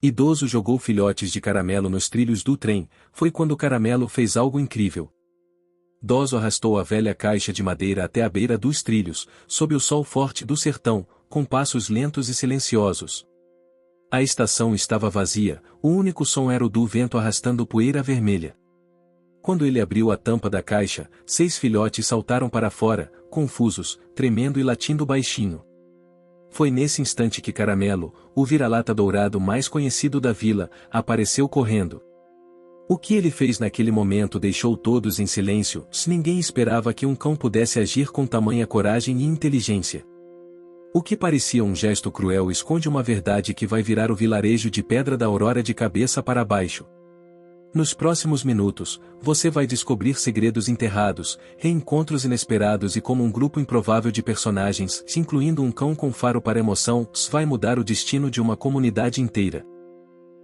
Idoso jogou filhotes de caramelo nos trilhos do trem, foi quando o caramelo fez algo incrível. Doso arrastou a velha caixa de madeira até a beira dos trilhos, sob o sol forte do sertão, com passos lentos e silenciosos. A estação estava vazia, o único som era o do vento arrastando poeira vermelha. Quando ele abriu a tampa da caixa, 6 filhotes saltaram para fora, confusos, tremendo e latindo baixinho. Foi nesse instante que Caramelo, o vira-lata dourado mais conhecido da vila, apareceu correndo. O que ele fez naquele momento deixou todos em silêncio, se ninguém esperava que um cão pudesse agir com tamanha coragem e inteligência. O que parecia um gesto cruel esconde uma verdade que vai virar o vilarejo de Pedra da Aurora de cabeça para baixo. Nos próximos minutos, você vai descobrir segredos enterrados, reencontros inesperados e como um grupo improvável de personagens, incluindo um cão com faro para emoção, vai mudar o destino de uma comunidade inteira.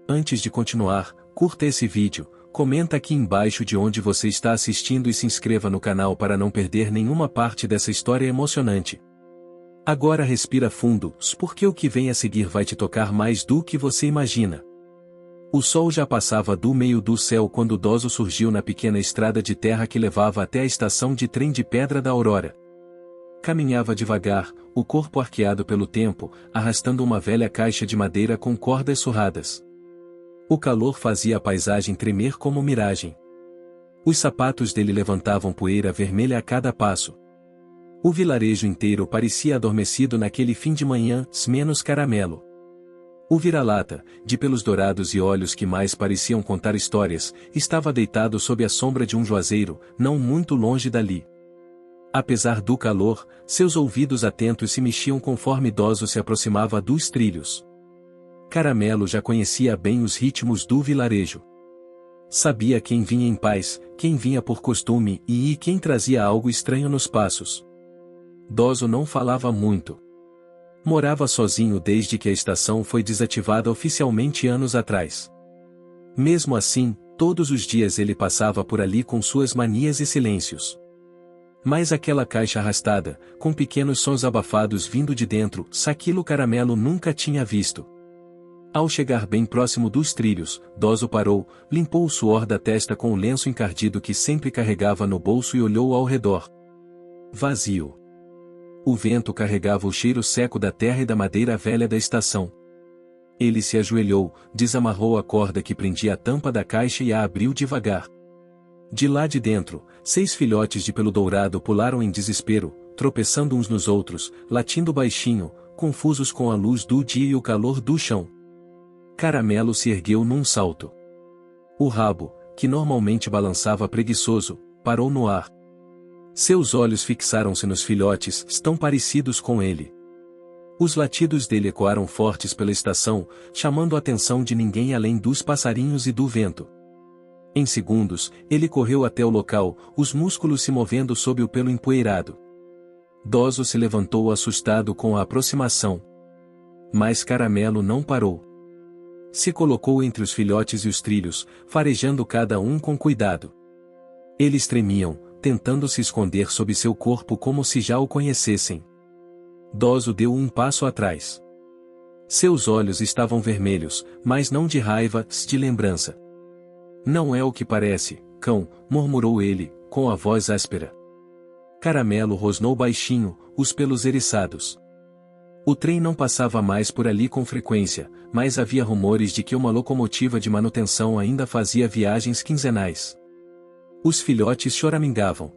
Antes de continuar, curta esse vídeo, comenta aqui embaixo de onde você está assistindo e se inscreva no canal para não perder nenhuma parte dessa história emocionante. Agora respira fundo, porque o que vem a seguir vai te tocar mais do que você imagina. O sol já passava do meio do céu quando Doso surgiu na pequena estrada de terra que levava até a estação de trem de Pedra da Aurora. Caminhava devagar, o corpo arqueado pelo tempo, arrastando uma velha caixa de madeira com cordas surradas. O calor fazia a paisagem tremer como miragem. Os sapatos dele levantavam poeira vermelha a cada passo. O vilarejo inteiro parecia adormecido naquele fim de manhã, menos Caramelo. O vira-lata, de pelos dourados e olhos que mais pareciam contar histórias, estava deitado sob a sombra de um juazeiro, não muito longe dali. Apesar do calor, seus ouvidos atentos se mexiam conforme Doso se aproximava dos trilhos. Caramelo já conhecia bem os ritmos do vilarejo. Sabia quem vinha em paz, quem vinha por costume e quem trazia algo estranho nos passos. Doso não falava muito. Morava sozinho desde que a estação foi desativada oficialmente anos atrás. Mesmo assim, todos os dias ele passava por ali com suas manias e silêncios. Mas aquela caixa arrastada, com pequenos sons abafados vindo de dentro, aquilo Caramelo nunca tinha visto. Ao chegar bem próximo dos trilhos, Doso parou, limpou o suor da testa com o lenço encardido que sempre carregava no bolso e olhou ao redor. Vazio. O vento carregava o cheiro seco da terra e da madeira velha da estação. Ele se ajoelhou, desamarrou a corda que prendia a tampa da caixa e a abriu devagar. De lá de dentro, 6 filhotes de pelo dourado pularam em desespero, tropeçando uns nos outros, latindo baixinho, confusos com a luz do dia e o calor do chão. Caramelo se ergueu num salto. O rabo, que normalmente balançava preguiçoso, parou no ar. Seus olhos fixaram-se nos filhotes, tão parecidos com ele. Os latidos dele ecoaram fortes pela estação, chamando a atenção de ninguém além dos passarinhos e do vento. Em segundos, ele correu até o local, os músculos se movendo sob o pelo empoeirado. Doso se levantou assustado com a aproximação. Mas Caramelo não parou. Se colocou entre os filhotes e os trilhos, farejando cada um com cuidado. Eles tremiam, tentando se esconder sob seu corpo como se já o conhecessem. Doso deu um passo atrás. Seus olhos estavam vermelhos, mas não de raiva, de lembrança. Não é o que parece, cão, murmurou ele, com a voz áspera. Caramelo rosnou baixinho, os pelos eriçados. O trem não passava mais por ali com frequência, mas havia rumores de que uma locomotiva de manutenção ainda fazia viagens quinzenais. Os filhotes choramingavam.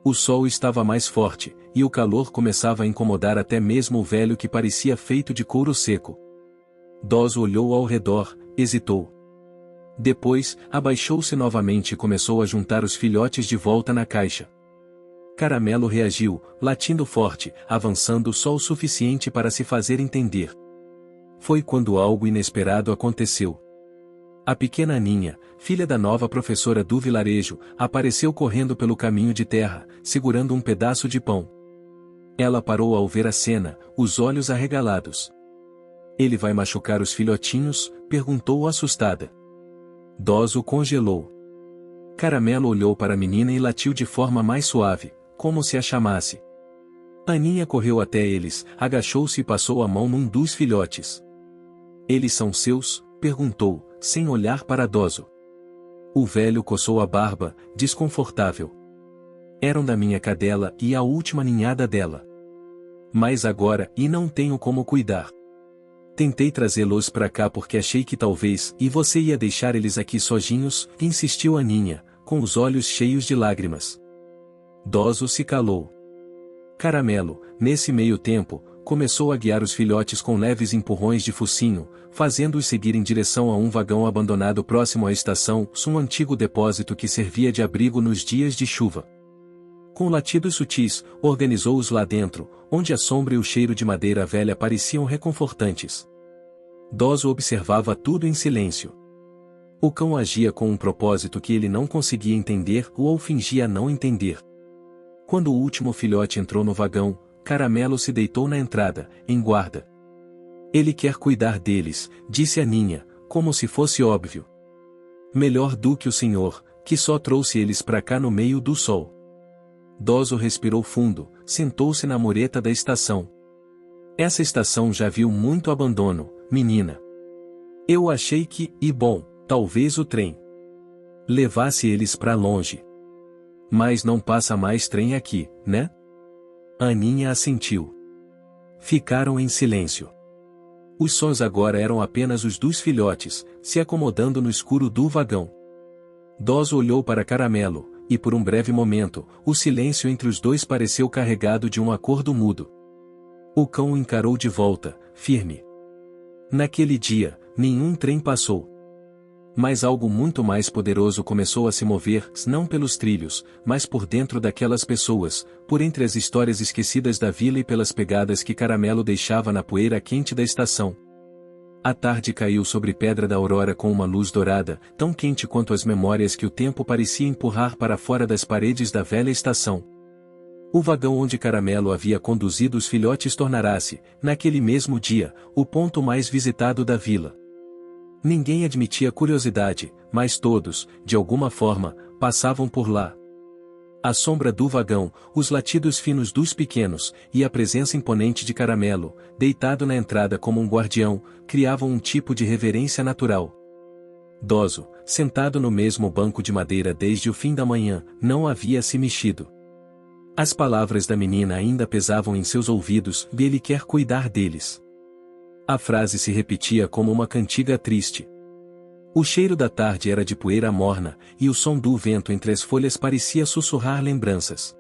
O sol estava mais forte, e o calor começava a incomodar até mesmo o velho que parecia feito de couro seco. Doso olhou ao redor, hesitou. Depois, abaixou-se novamente e começou a juntar os filhotes de volta na caixa. Caramelo reagiu, latindo forte, avançando só o suficiente para se fazer entender. Foi quando algo inesperado aconteceu. A pequena Aninha, filha da nova professora do vilarejo, apareceu correndo pelo caminho de terra, segurando um pedaço de pão. Ela parou ao ver a cena, os olhos arregalados. Ele vai machucar os filhotinhos? Perguntou assustada. Doso congelou. Caramelo olhou para a menina e latiu de forma mais suave, como se a chamasse. Aninha correu até eles, agachou-se e passou a mão num dos filhotes. Eles são seus, Perguntou, sem olhar para Dozo. O velho coçou a barba, desconfortável. Eram da minha cadela e a última ninhada dela. Mas agora não tenho como cuidar. Tentei trazê-los para cá porque achei que talvez você ia deixar eles aqui sozinhos, insistiu a Ninha, com os olhos cheios de lágrimas. Dozo se calou. Caramelo, nesse meio tempo, começou a guiar os filhotes com leves empurrões de focinho, fazendo-os seguir em direção a um vagão abandonado próximo à estação, um antigo depósito que servia de abrigo nos dias de chuva. Com latidos sutis, organizou-os lá dentro, onde a sombra e o cheiro de madeira velha pareciam reconfortantes. Dozo observava tudo em silêncio. O cão agia com um propósito que ele não conseguia entender ou fingia não entender. Quando o último filhote entrou no vagão, Caramelo se deitou na entrada, em guarda. Ele quer cuidar deles, disse a Ninha, como se fosse óbvio. Melhor do que o senhor, que só trouxe eles para cá no meio do sol. Dozo respirou fundo, sentou-se na mureta da estação. Essa estação já viu muito abandono, menina. Eu achei que, bom, talvez o trem levasse eles para longe. Mas não passa mais trem aqui, né? Aninha assentiu. Ficaram em silêncio. Os sons agora eram apenas os dos filhotes, se acomodando no escuro do vagão. Dozo olhou para Caramelo, e por um breve momento, o silêncio entre os dois pareceu carregado de um acordo mudo. O cão o encarou de volta, firme. Naquele dia, nenhum trem passou. Mas algo muito mais poderoso começou a se mover, não pelos trilhos, mas por dentro daquelas pessoas, por entre as histórias esquecidas da vila e pelas pegadas que Caramelo deixava na poeira quente da estação. A tarde caiu sobre Pedra da Aurora com uma luz dourada, tão quente quanto as memórias que o tempo parecia empurrar para fora das paredes da velha estação. O vagão onde Caramelo havia conduzido os filhotes tornara-se, naquele mesmo dia, o ponto mais visitado da vila. Ninguém admitia curiosidade, mas todos, de alguma forma, passavam por lá. A sombra do vagão, os latidos finos dos pequenos, e a presença imponente de Caramelo, deitado na entrada como um guardião, criavam um tipo de reverência natural. Dozo, sentado no mesmo banco de madeira desde o fim da manhã, não havia se mexido. As palavras da menina ainda pesavam em seus ouvidos, e ele quer cuidar deles. A frase se repetia como uma cantiga triste. O cheiro da tarde era de poeira morna, e o som do vento entre as folhas parecia sussurrar lembranças.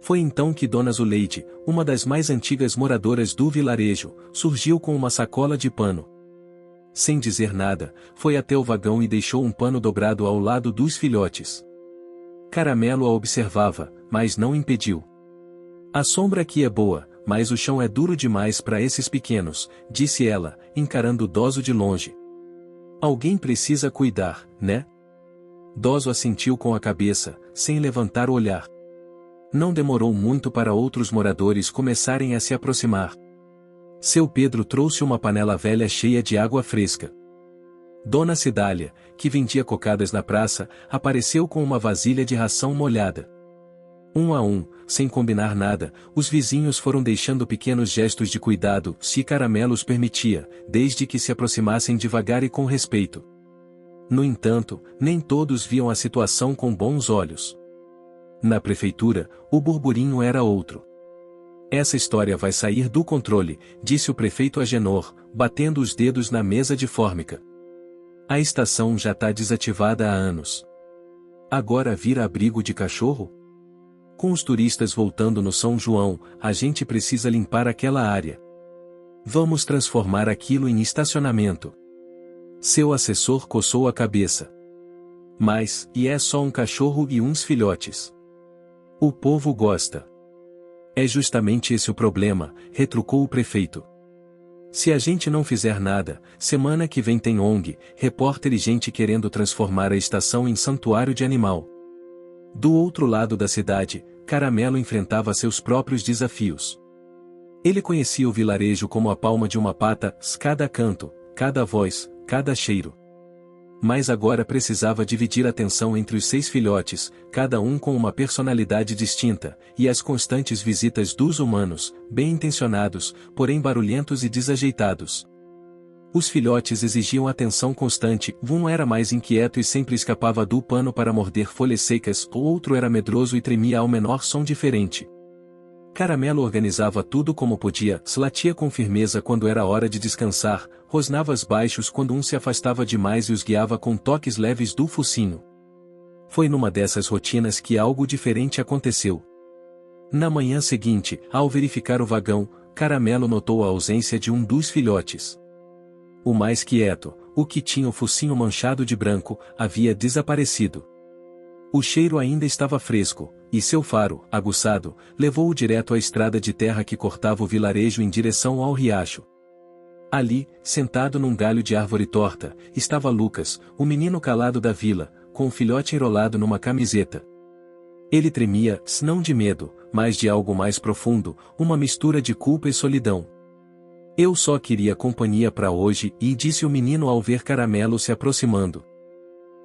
Foi então que Dona Zuleide, uma das mais antigas moradoras do vilarejo, surgiu com uma sacola de pano. Sem dizer nada, foi até o vagão e deixou um pano dobrado ao lado dos filhotes. Caramelo a observava, mas não impediu. A sombra aqui é boa, mas o chão é duro demais para esses pequenos, disse ela, encarando Dozo de longe. Alguém precisa cuidar, né? Dozo assentiu com a cabeça, sem levantar o olhar. Não demorou muito para outros moradores começarem a se aproximar. Seu Pedro trouxe uma panela velha cheia de água fresca. Dona Cidália, que vendia cocadas na praça, apareceu com uma vasilha de ração molhada. Um a um, sem combinar nada, os vizinhos foram deixando pequenos gestos de cuidado, se Caramelo os permitia, desde que se aproximassem devagar e com respeito. No entanto, nem todos viam a situação com bons olhos. Na prefeitura, o burburinho era outro. Essa história vai sair do controle, disse o prefeito Agenor, batendo os dedos na mesa de fórmica. A estação já está desativada há anos. Agora vira abrigo de cachorro? Com os turistas voltando no São João, a gente precisa limpar aquela área. Vamos transformar aquilo em estacionamento. Seu assessor coçou a cabeça. Mas, é só um cachorro e uns filhotes. O povo gosta. É justamente esse o problema, retrucou o prefeito. Se a gente não fizer nada, semana que vem tem ONG, repórter e gente querendo transformar a estação em santuário de animal. Do outro lado da cidade, Caramelo enfrentava seus próprios desafios. Ele conhecia o vilarejo como a palma de uma pata, cada canto, cada voz, cada cheiro. Mas agora precisava dividir a atenção entre os 6 filhotes, cada um com uma personalidade distinta, e as constantes visitas dos humanos, bem intencionados, porém barulhentos e desajeitados. Os filhotes exigiam atenção constante, um era mais inquieto e sempre escapava do pano para morder folhas secas, o outro era medroso e tremia ao menor som diferente. Caramelo organizava tudo como podia, latia com firmeza quando era hora de descansar, rosnava baixos quando um se afastava demais e os guiava com toques leves do focinho. Foi numa dessas rotinas que algo diferente aconteceu. Na manhã seguinte, ao verificar o vagão, Caramelo notou a ausência de um dos filhotes. O mais quieto, o que tinha o focinho manchado de branco, havia desaparecido. O cheiro ainda estava fresco, e seu faro, aguçado, levou-o direto à estrada de terra que cortava o vilarejo em direção ao riacho. Ali, sentado num galho de árvore torta, estava Lucas, o menino calado da vila, com o filhote enrolado numa camiseta. Ele tremia, não de medo, mas de algo mais profundo, uma mistura de culpa e solidão. Eu só queria companhia para hoje, disse o menino ao ver Caramelo se aproximando.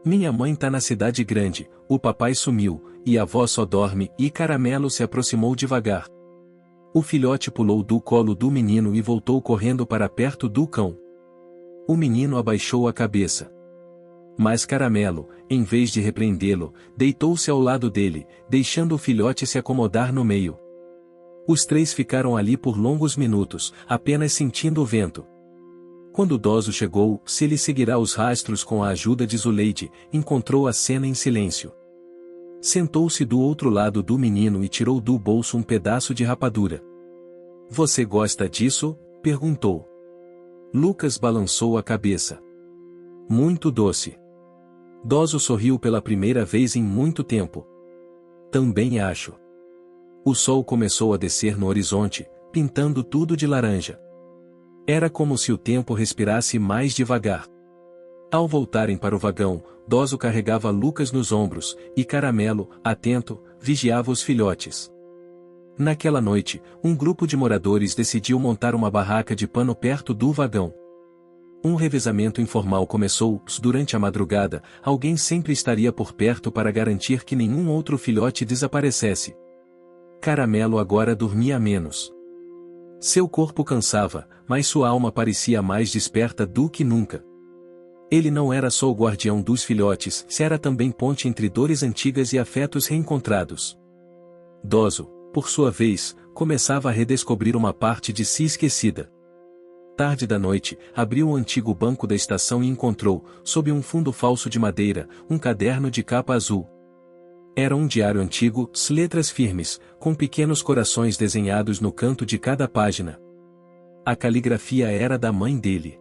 Minha mãe tá na cidade grande, o papai sumiu, e a avó só dorme, e Caramelo se aproximou devagar. O filhote pulou do colo do menino e voltou correndo para perto do cão. O menino abaixou a cabeça. Mas Caramelo, em vez de repreendê-lo, deitou-se ao lado dele, deixando o filhote se acomodar no meio. Os três ficaram ali por longos minutos, apenas sentindo o vento. Quando o Doso chegou, se ele seguirá os rastros com a ajuda de Zuleide, encontrou a cena em silêncio. Sentou-se do outro lado do menino e tirou do bolso um pedaço de rapadura. Você gosta disso? Perguntou. Lucas balançou a cabeça. Muito doce. Doso sorriu pela primeira vez em muito tempo. Também acho. O sol começou a descer no horizonte, pintando tudo de laranja. Era como se o tempo respirasse mais devagar. Ao voltarem para o vagão, Doso carregava Lucas nos ombros, e Caramelo, atento, vigiava os filhotes. Naquela noite, um grupo de moradores decidiu montar uma barraca de pano perto do vagão. Um revezamento informal começou, durante a madrugada, alguém sempre estaria por perto para garantir que nenhum outro filhote desaparecesse. Caramelo agora dormia menos. Seu corpo cansava, mas sua alma parecia mais desperta do que nunca. Ele não era só o guardião dos filhotes, era também ponte entre dores antigas e afetos reencontrados. Doso, por sua vez, começava a redescobrir uma parte de si esquecida. Tarde da noite, abriu o antigo banco da estação e encontrou, sob um fundo falso de madeira, um caderno de capa azul. Era um diário antigo, letras firmes, com pequenos corações desenhados no canto de cada página. A caligrafia era da mãe dele.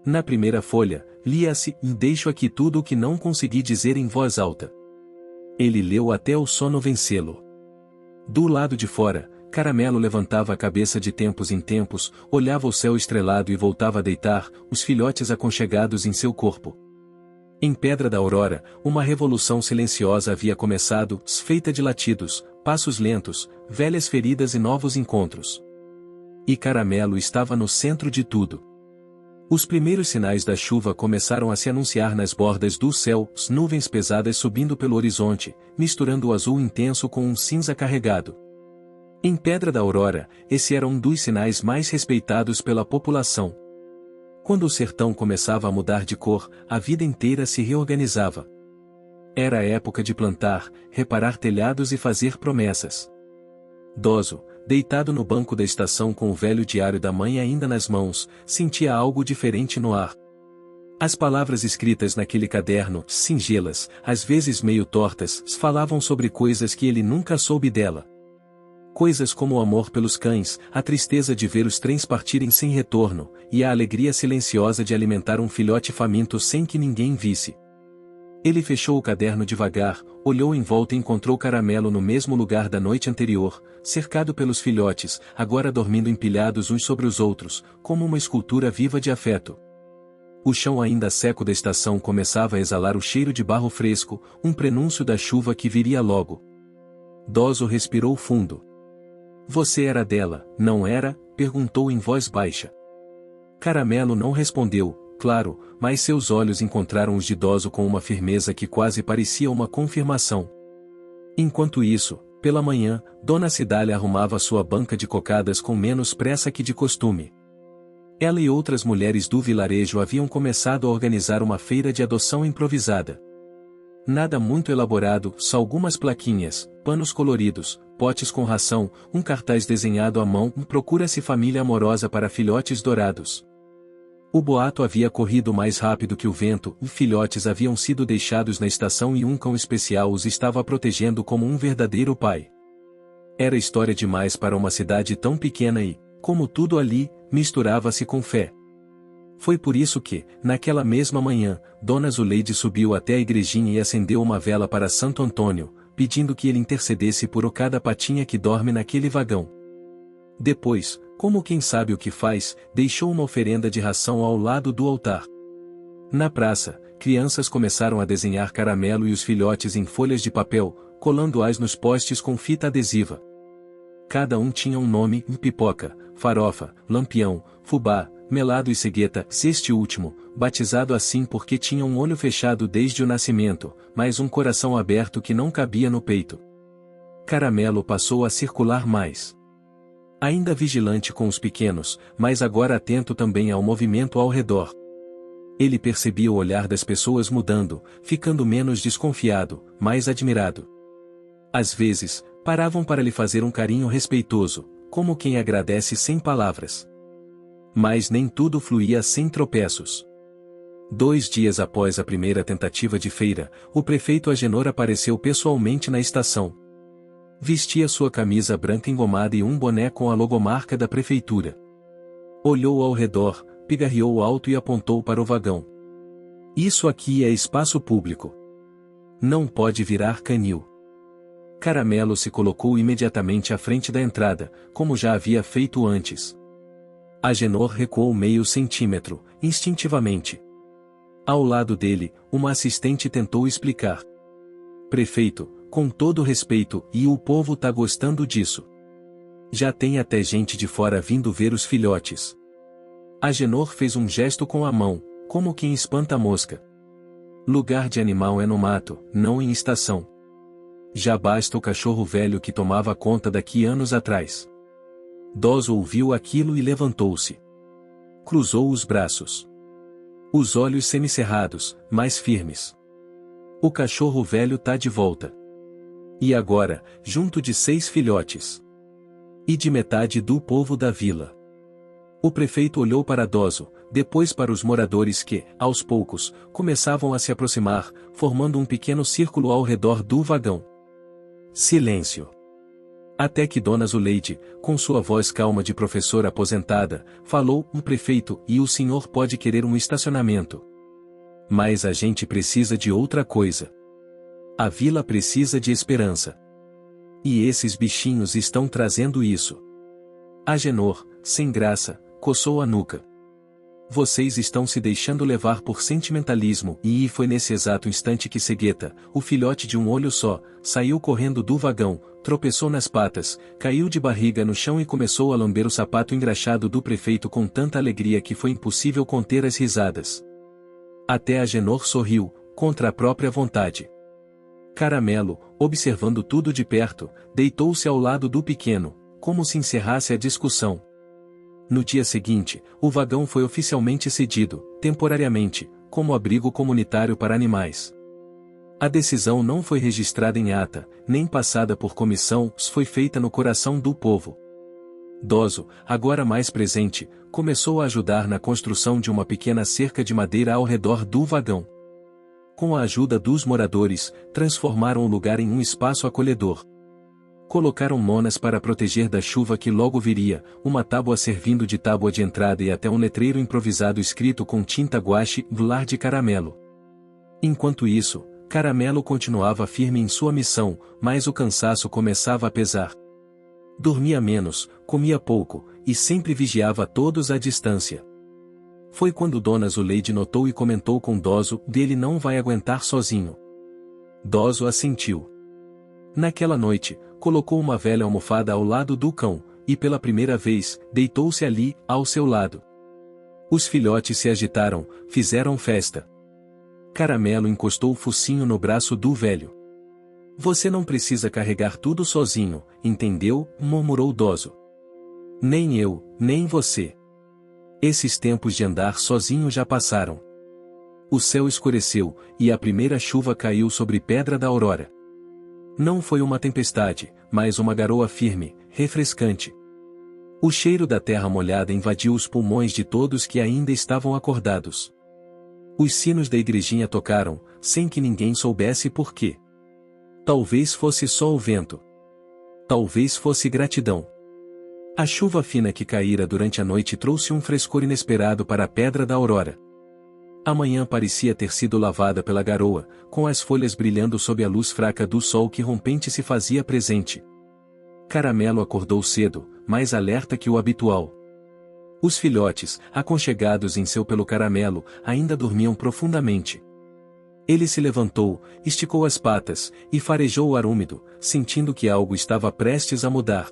Na primeira folha, lia-se: deixo aqui tudo o que não consegui dizer em voz alta. Ele leu até o sono vencê-lo. Do lado de fora, Caramelo levantava a cabeça de tempos em tempos, olhava o céu estrelado e voltava a deitar, os filhotes aconchegados em seu corpo. Em Pedra da Aurora, uma revolução silenciosa havia começado, feita de latidos, passos lentos, velhas feridas e novos encontros. E Caramelo estava no centro de tudo. Os primeiros sinais da chuva começaram a se anunciar nas bordas do céu, nuvens pesadas subindo pelo horizonte, misturando o azul intenso com um cinza carregado. Em Pedra da Aurora, esse era um dos sinais mais respeitados pela população. Quando o sertão começava a mudar de cor, a vida inteira se reorganizava. Era a época de plantar, reparar telhados e fazer promessas. Doso, deitado no banco da estação com o velho diário da mãe ainda nas mãos, sentia algo diferente no ar. As palavras escritas naquele caderno, singelas, às vezes meio tortas, falavam sobre coisas que ele nunca soube dela. Coisas como o amor pelos cães, a tristeza de ver os trens partirem sem retorno, e a alegria silenciosa de alimentar um filhote faminto sem que ninguém visse. Ele fechou o caderno devagar, olhou em volta e encontrou Caramelo no mesmo lugar da noite anterior, cercado pelos filhotes, agora dormindo empilhados uns sobre os outros, como uma escultura viva de afeto. O chão ainda seco da estação começava a exalar o cheiro de barro fresco, um prenúncio da chuva que viria logo. Doso respirou fundo. Você era dela, não era? Perguntou em voz baixa. Caramelo não respondeu, claro, mas seus olhos encontraram os de Doso com uma firmeza que quase parecia uma confirmação. Enquanto isso, pela manhã, Dona Cidália arrumava sua banca de cocadas com menos pressa que de costume. Ela e outras mulheres do vilarejo haviam começado a organizar uma feira de adoção improvisada. Nada muito elaborado, só algumas plaquinhas, panos coloridos, potes com ração, um cartaz desenhado à mão, procura-se família amorosa para filhotes dourados. O boato havia corrido mais rápido que o vento, os filhotes haviam sido deixados na estação e um cão especial os estava protegendo como um verdadeiro pai. Era história demais para uma cidade tão pequena e, como tudo ali, misturava-se com fé. Foi por isso que, naquela mesma manhã, Dona Zuleide subiu até a igrejinha e acendeu uma vela para Santo Antônio, pedindo que ele intercedesse por cada patinha que dorme naquele vagão. Depois, como quem sabe o que faz, deixou uma oferenda de ração ao lado do altar. Na praça, crianças começaram a desenhar Caramelo e os filhotes em folhas de papel, colando-as nos postes com fita adesiva. Cada um tinha um nome: Pipoca, Farofa, Lampião, Fubá, Melado e Cegueta, este último, batizado assim porque tinha um olho fechado desde o nascimento, mas um coração aberto que não cabia no peito. Caramelo passou a circular mais. Ainda vigilante com os pequenos, mas agora atento também ao movimento ao redor. Ele percebia o olhar das pessoas mudando, ficando menos desconfiado, mais admirado. Às vezes, paravam para lhe fazer um carinho respeitoso, como quem agradece sem palavras. Mas nem tudo fluía sem tropeços. 2 dias após a primeira tentativa de feira, o prefeito Agenor apareceu pessoalmente na estação. Vestia sua camisa branca engomada e um boné com a logomarca da prefeitura. Olhou ao redor, pigarreou alto e apontou para o vagão. Isso aqui é espaço público. Não pode virar canil. Caramelo se colocou imediatamente à frente da entrada, como já havia feito antes. Agenor recuou meio centímetro, instintivamente. Ao lado dele, uma assistente tentou explicar. Prefeito, com todo respeito, e o povo tá gostando disso. Já tem até gente de fora vindo ver os filhotes. Agenor fez um gesto com a mão, como quem espanta a mosca. Lugar de animal é no mato, não em estação. Já basta o cachorro velho que tomava conta daqui anos atrás. Doso ouviu aquilo e levantou-se. Cruzou os braços. Os olhos semicerrados, mais firmes. O cachorro velho tá de volta. E agora, junto de 6 filhotes. E de metade do povo da vila. O prefeito olhou para Doso, depois para os moradores que, aos poucos, começavam a se aproximar, formando um pequeno círculo ao redor do vagão. Silêncio. Até que Dona Zuleide, com sua voz calma de professora aposentada, falou: "O prefeito, e o senhor pode querer um estacionamento. Mas a gente precisa de outra coisa. A vila precisa de esperança. E esses bichinhos estão trazendo isso." Agenor, sem graça, coçou a nuca. "Vocês estão se deixando levar por sentimentalismo", e foi nesse exato instante que Cegueta, o filhote de um olho só, saiu correndo do vagão, tropeçou nas patas, caiu de barriga no chão e começou a lamber o sapato engraxado do prefeito com tanta alegria que foi impossível conter as risadas. Até Agenor sorriu, contra a própria vontade. Caramelo, observando tudo de perto, deitou-se ao lado do pequeno, como se encerrasse a discussão. No dia seguinte, o vagão foi oficialmente cedido, temporariamente, como abrigo comunitário para animais. A decisão não foi registrada em ata, nem passada por comissão, foi feita no coração do povo. Doso, agora mais presente, começou a ajudar na construção de uma pequena cerca de madeira ao redor do vagão. Com a ajuda dos moradores, transformaram o lugar em um espaço acolhedor. Colocaram monas para proteger da chuva que logo viria, uma tábua servindo de tábua de entrada e até um letreiro improvisado escrito com tinta guache: "Lar de Caramelo". Enquanto isso, Caramelo continuava firme em sua missão, mas o cansaço começava a pesar. Dormia menos, comia pouco, e sempre vigiava todos à distância. Foi quando Dona Zuleide notou e comentou com Doso: "Dele não vai aguentar sozinho." Doso assentiu. Naquela noite, colocou uma velha almofada ao lado do cão, e pela primeira vez, deitou-se ali, ao seu lado. Os filhotes se agitaram, fizeram festa. Caramelo encostou o focinho no braço do velho. "Você não precisa carregar tudo sozinho, entendeu?", murmurou Doso. "Nem eu, nem você. Esses tempos de andar sozinho já passaram. O céu escureceu, e a primeira chuva caiu sobre Pedra da Aurora. Não foi uma tempestade, mas uma garoa firme, refrescante. O cheiro da terra molhada invadiu os pulmões de todos que ainda estavam acordados. Os sinos da igrejinha tocaram, sem que ninguém soubesse por quê. Talvez fosse só o vento. Talvez fosse gratidão. A chuva fina que caíra durante a noite trouxe um frescor inesperado para a Pedra da Aurora. A manhã parecia ter sido lavada pela garoa, com as folhas brilhando sob a luz fraca do sol que rompente se fazia presente. Caramelo acordou cedo, mais alerta que o habitual. Os filhotes, aconchegados em seu pelo caramelo, ainda dormiam profundamente. Ele se levantou, esticou as patas, e farejou o ar úmido, sentindo que algo estava prestes a mudar.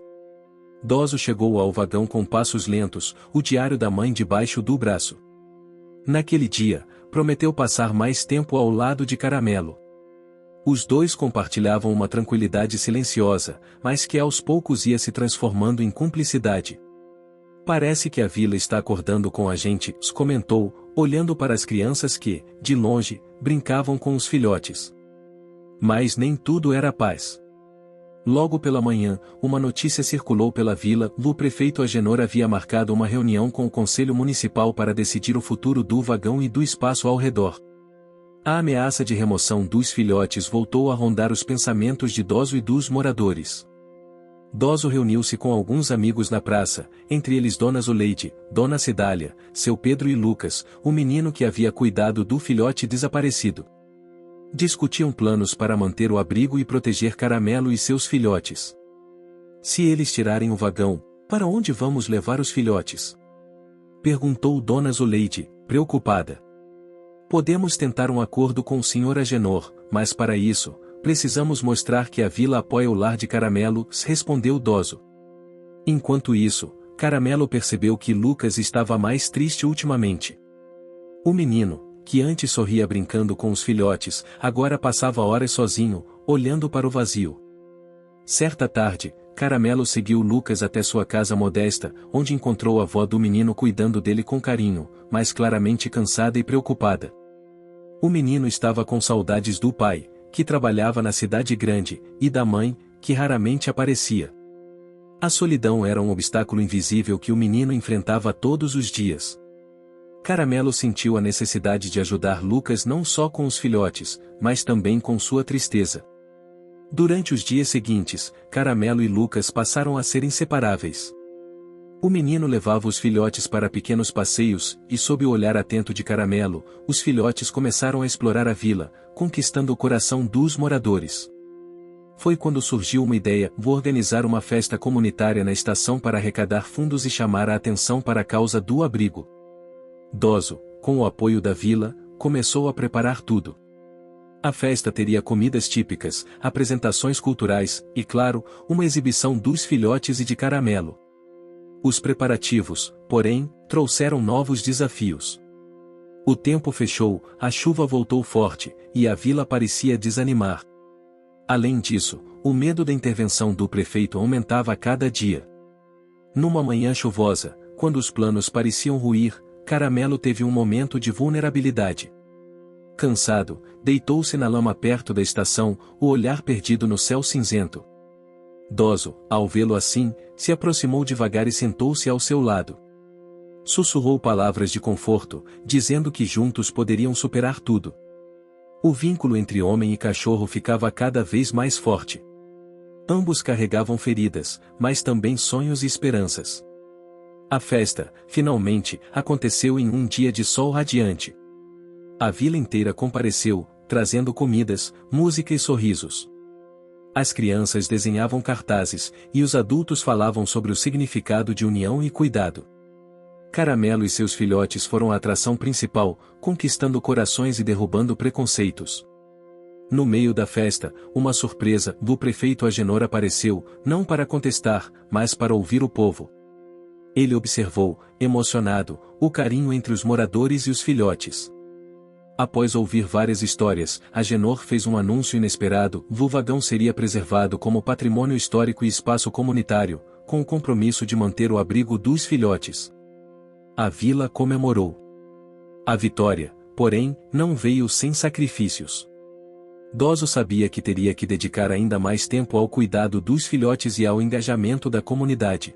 Doso chegou ao vagão com passos lentos, o diário da mãe debaixo do braço. Naquele dia, prometeu passar mais tempo ao lado de Caramelo. Os dois compartilhavam uma tranquilidade silenciosa, mas que aos poucos ia se transformando em cumplicidade. Parece que a vila está acordando com a gente, comentou, olhando para as crianças que, de longe, brincavam com os filhotes. Mas nem tudo era paz. Logo pela manhã, uma notícia circulou pela vila: o prefeito Agenor havia marcado uma reunião com o Conselho Municipal para decidir o futuro do vagão e do espaço ao redor. A ameaça de remoção dos filhotes voltou a rondar os pensamentos de Doso e dos moradores. Doso reuniu-se com alguns amigos na praça, entre eles Dona Zuleide, Dona Cidália, seu Pedro e Lucas, o menino que havia cuidado do filhote desaparecido. Discutiam planos para manter o abrigo e proteger Caramelo e seus filhotes. Se eles tirarem o vagão, para onde vamos levar os filhotes? Perguntou Dona Zuleide, preocupada. Podemos tentar um acordo com o Sr. Agenor, mas para isso, precisamos mostrar que a vila apoia o lar de Caramelo, respondeu Doso. Enquanto isso, Caramelo percebeu que Lucas estava mais triste ultimamente. O menino, que antes sorria brincando com os filhotes, agora passava horas sozinho, olhando para o vazio. Certa tarde, Caramelo seguiu Lucas até sua casa modesta, onde encontrou a avó do menino cuidando dele com carinho, mas claramente cansada e preocupada. O menino estava com saudades do pai, que trabalhava na cidade grande, e da mãe, que raramente aparecia. A solidão era um obstáculo invisível que o menino enfrentava todos os dias. Caramelo sentiu a necessidade de ajudar Lucas não só com os filhotes, mas também com sua tristeza. Durante os dias seguintes, Caramelo e Lucas passaram a ser inseparáveis. O menino levava os filhotes para pequenos passeios, e sob o olhar atento de Caramelo, os filhotes começaram a explorar a vila, conquistando o coração dos moradores. Foi quando surgiu uma ideia: vou organizar uma festa comunitária na estação para arrecadar fundos e chamar a atenção para a causa do abrigo. Doso, com o apoio da vila, começou a preparar tudo. A festa teria comidas típicas, apresentações culturais, e claro, uma exibição dos filhotes e de Caramelo. Os preparativos, porém, trouxeram novos desafios. O tempo fechou, a chuva voltou forte, e a vila parecia desanimar. Além disso, o medo da intervenção do prefeito aumentava a cada dia. Numa manhã chuvosa, quando os planos pareciam ruir, Caramelo teve um momento de vulnerabilidade. Cansado, deitou-se na lama perto da estação, o olhar perdido no céu cinzento. Doso, ao vê-lo assim, se aproximou devagar e sentou-se ao seu lado. Sussurrou palavras de conforto, dizendo que juntos poderiam superar tudo. O vínculo entre homem e cachorro ficava cada vez mais forte. Ambos carregavam feridas, mas também sonhos e esperanças. A festa, finalmente, aconteceu em um dia de sol radiante. A vila inteira compareceu, trazendo comidas, música e sorrisos. As crianças desenhavam cartazes, e os adultos falavam sobre o significado de união e cuidado. Caramelo e seus filhotes foram a atração principal, conquistando corações e derrubando preconceitos. No meio da festa, uma surpresa: o prefeito Agenor apareceu, não para contestar, mas para ouvir o povo. Ele observou, emocionado, o carinho entre os moradores e os filhotes. Após ouvir várias histórias, Agenor fez um anúncio inesperado: o vagão seria preservado como patrimônio histórico e espaço comunitário, com o compromisso de manter o abrigo dos filhotes. a vila comemorou. A vitória, porém, não veio sem sacrifícios. Doso sabia que teria que dedicar ainda mais tempo ao cuidado dos filhotes e ao engajamento da comunidade.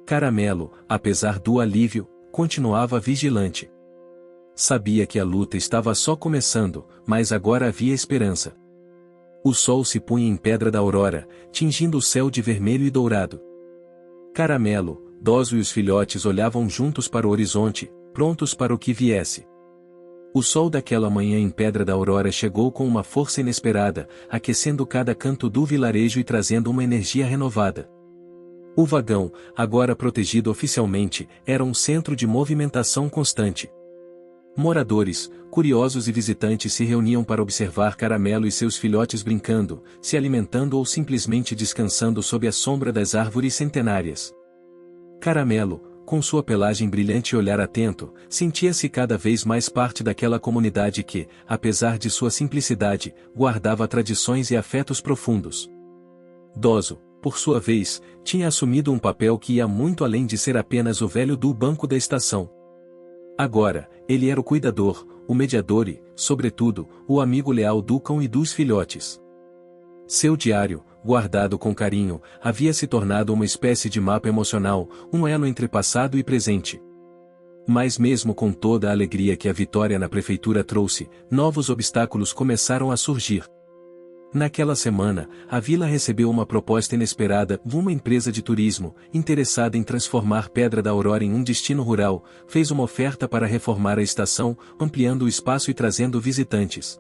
Caramelo, apesar do alívio, continuava vigilante. Sabia que a luta estava só começando, mas agora havia esperança. O sol se punha em Pedra da Aurora, tingindo o céu de vermelho e dourado. Caramelo, Doso e os filhotes olhavam juntos para o horizonte, prontos para o que viesse. O sol daquela manhã em Pedra da Aurora chegou com uma força inesperada, aquecendo cada canto do vilarejo e trazendo uma energia renovada. O vagão, agora protegido oficialmente, era um centro de movimentação constante. Moradores, curiosos e visitantes se reuniam para observar Caramelo e seus filhotes brincando, se alimentando ou simplesmente descansando sob a sombra das árvores centenárias. Caramelo, com sua pelagem brilhante e olhar atento, sentia-se cada vez mais parte daquela comunidade que, apesar de sua simplicidade, guardava tradições e afetos profundos. Doso, por sua vez, tinha assumido um papel que ia muito além de ser apenas o velho do banco da estação. Agora, ele era o cuidador, o mediador e, sobretudo, o amigo leal do cão e dos filhotes. Seu diário, guardado com carinho, havia se tornado uma espécie de mapa emocional, um elo entre passado e presente. Mas mesmo com toda a alegria que a vitória na prefeitura trouxe, novos obstáculos começaram a surgir. Naquela semana, a vila recebeu uma proposta inesperada de uma empresa de turismo, interessada em transformar Pedra da Aurora em um destino rural, fez uma oferta para reformar a estação, ampliando o espaço e trazendo visitantes.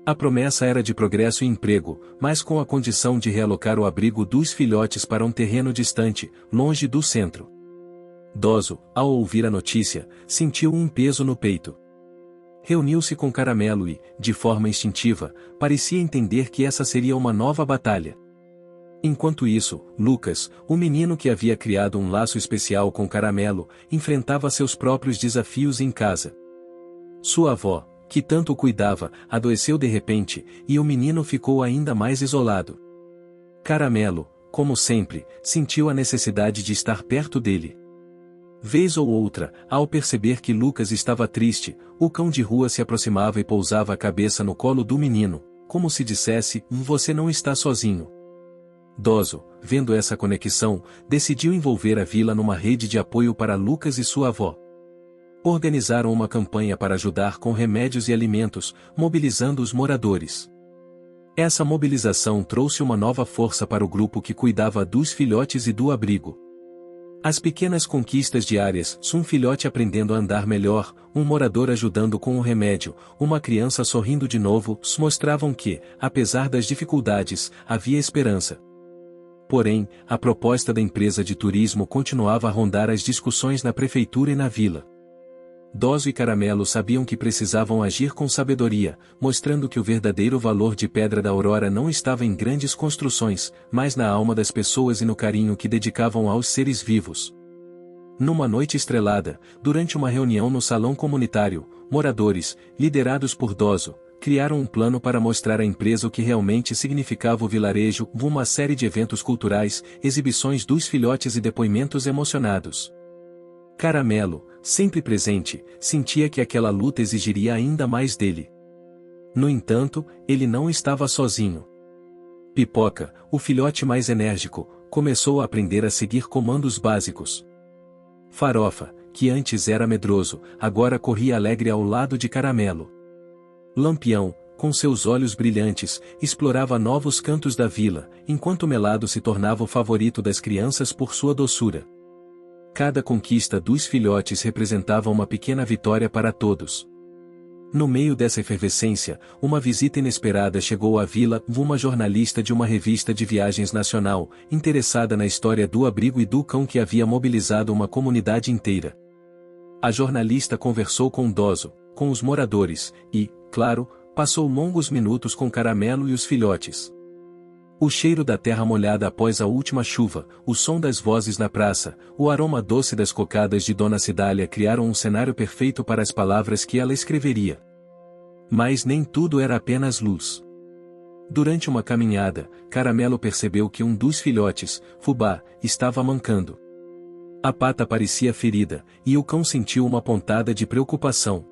A promessa era de progresso e emprego, mas com a condição de realocar o abrigo dos filhotes para um terreno distante, longe do centro. Doso, ao ouvir a notícia, sentiu um peso no peito. Reuniu-se com Caramelo e, de forma instintiva, parecia entender que essa seria uma nova batalha. Enquanto isso, Lucas, o menino que havia criado um laço especial com Caramelo, enfrentava seus próprios desafios em casa. Sua avó, que tanto o cuidava, adoeceu de repente, e o menino ficou ainda mais isolado. Caramelo, como sempre, sentiu a necessidade de estar perto dele. Vez ou outra, ao perceber que Lucas estava triste, o cão de rua se aproximava e pousava a cabeça no colo do menino, como se dissesse: "Você não está sozinho." Doso, vendo essa conexão, decidiu envolver a vila numa rede de apoio para Lucas e sua avó. Organizaram uma campanha para ajudar com remédios e alimentos, mobilizando os moradores. Essa mobilização trouxe uma nova força para o grupo que cuidava dos filhotes e do abrigo. As pequenas conquistas diárias, um filhote aprendendo a andar melhor, um morador ajudando com um remédio, uma criança sorrindo de novo, mostravam que, apesar das dificuldades, havia esperança. Porém, a proposta da empresa de turismo continuava a rondar as discussões na prefeitura e na vila. Doso e Caramelo sabiam que precisavam agir com sabedoria, mostrando que o verdadeiro valor de Pedra da Aurora não estava em grandes construções, mas na alma das pessoas e no carinho que dedicavam aos seres vivos. Numa noite estrelada, durante uma reunião no salão comunitário, moradores, liderados por Doso, criaram um plano para mostrar à empresa o que realmente significava o vilarejo, uma série de eventos culturais, exibições dos filhotes e depoimentos emocionados. Caramelo, sempre presente, sentia que aquela luta exigiria ainda mais dele. No entanto, ele não estava sozinho. Pipoca, o filhote mais enérgico, começou a aprender a seguir comandos básicos. Farofa, que antes era medroso, agora corria alegre ao lado de Caramelo. Lampião, com seus olhos brilhantes, explorava novos cantos da vila, enquanto Melado se tornava o favorito das crianças por sua doçura. Cada conquista dos filhotes representava uma pequena vitória para todos. No meio dessa efervescência, uma visita inesperada chegou à vila, uma jornalista de uma revista de viagens nacional, interessada na história do abrigo e do cão que havia mobilizado uma comunidade inteira. A jornalista conversou com Doso, com os moradores, e, claro, passou longos minutos com Caramelo e os filhotes. O cheiro da terra molhada após a última chuva, o som das vozes na praça, o aroma doce das cocadas de Dona Cidália criaram um cenário perfeito para as palavras que ela escreveria. Mas nem tudo era apenas luz. Durante uma caminhada, Caramelo percebeu que um dos filhotes, Fubá, estava mancando. A pata parecia ferida, e o cão sentiu uma pontada de preocupação.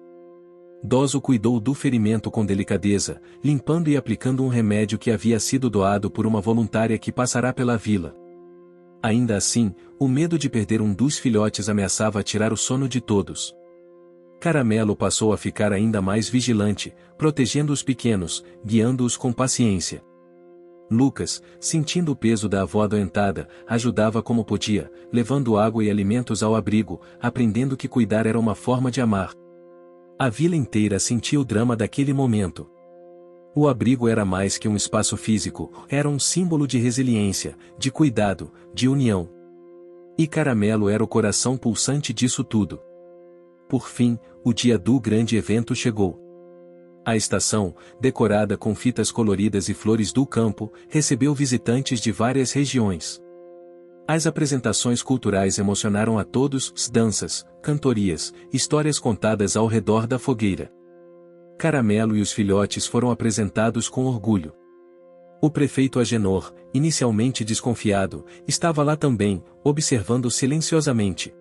Dozo cuidou do ferimento com delicadeza, limpando e aplicando um remédio que havia sido doado por uma voluntária que passará pela vila. Ainda assim, o medo de perder um dos filhotes ameaçava tirar o sono de todos. Caramelo passou a ficar ainda mais vigilante, protegendo os pequenos, guiando-os com paciência. Lucas, sentindo o peso da avó adoentada, ajudava como podia, levando água e alimentos ao abrigo, aprendendo que cuidar era uma forma de amar. A vila inteira sentia o drama daquele momento. O abrigo era mais que um espaço físico, era um símbolo de resiliência, de cuidado, de união. E Caramelo era o coração pulsante disso tudo. Por fim, o dia do grande evento chegou. A estação, decorada com fitas coloridas e flores do campo, recebeu visitantes de várias regiões. As apresentações culturais emocionaram a todos, danças, cantorias, histórias contadas ao redor da fogueira. Caramelo e os filhotes foram apresentados com orgulho. O prefeito Agenor, inicialmente desconfiado, estava lá também, observando silenciosamente.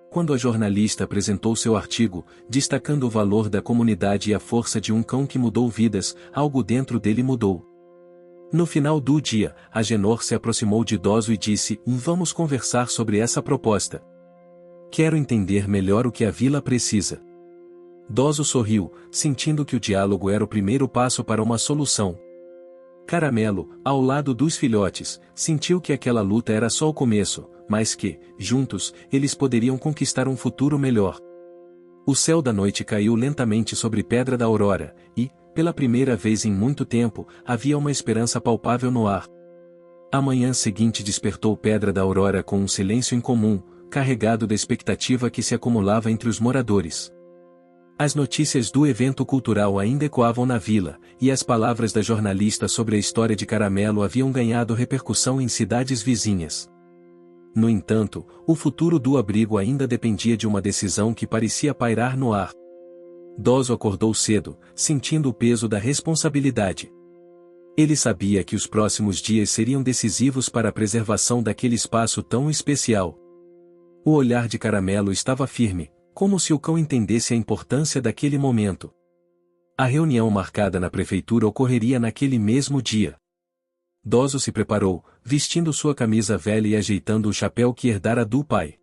Quando a jornalista apresentou seu artigo, destacando o valor da comunidade e a força de um cão que mudou vidas, algo dentro dele mudou. No final do dia, Agenor se aproximou de Dozo e disse: "Vamos conversar sobre essa proposta. Quero entender melhor o que a vila precisa." Dozo sorriu, sentindo que o diálogo era o primeiro passo para uma solução. Caramelo, ao lado dos filhotes, sentiu que aquela luta era só o começo, mas que, juntos, eles poderiam conquistar um futuro melhor. O céu da noite caiu lentamente sobre Pedra da Aurora, e, pela primeira vez em muito tempo, havia uma esperança palpável no ar. A manhã seguinte despertou Pedra da Aurora com um silêncio incomum, carregado da expectativa que se acumulava entre os moradores. As notícias do evento cultural ainda ecoavam na vila, e as palavras da jornalista sobre a história de Caramelo haviam ganhado repercussão em cidades vizinhas. No entanto, o futuro do abrigo ainda dependia de uma decisão que parecia pairar no ar. Dozo acordou cedo, sentindo o peso da responsabilidade. Ele sabia que os próximos dias seriam decisivos para a preservação daquele espaço tão especial. O olhar de Caramelo estava firme, como se o cão entendesse a importância daquele momento. A reunião marcada na prefeitura ocorreria naquele mesmo dia. Dozo se preparou, vestindo sua camisa velha e ajeitando o chapéu que herdara do pai.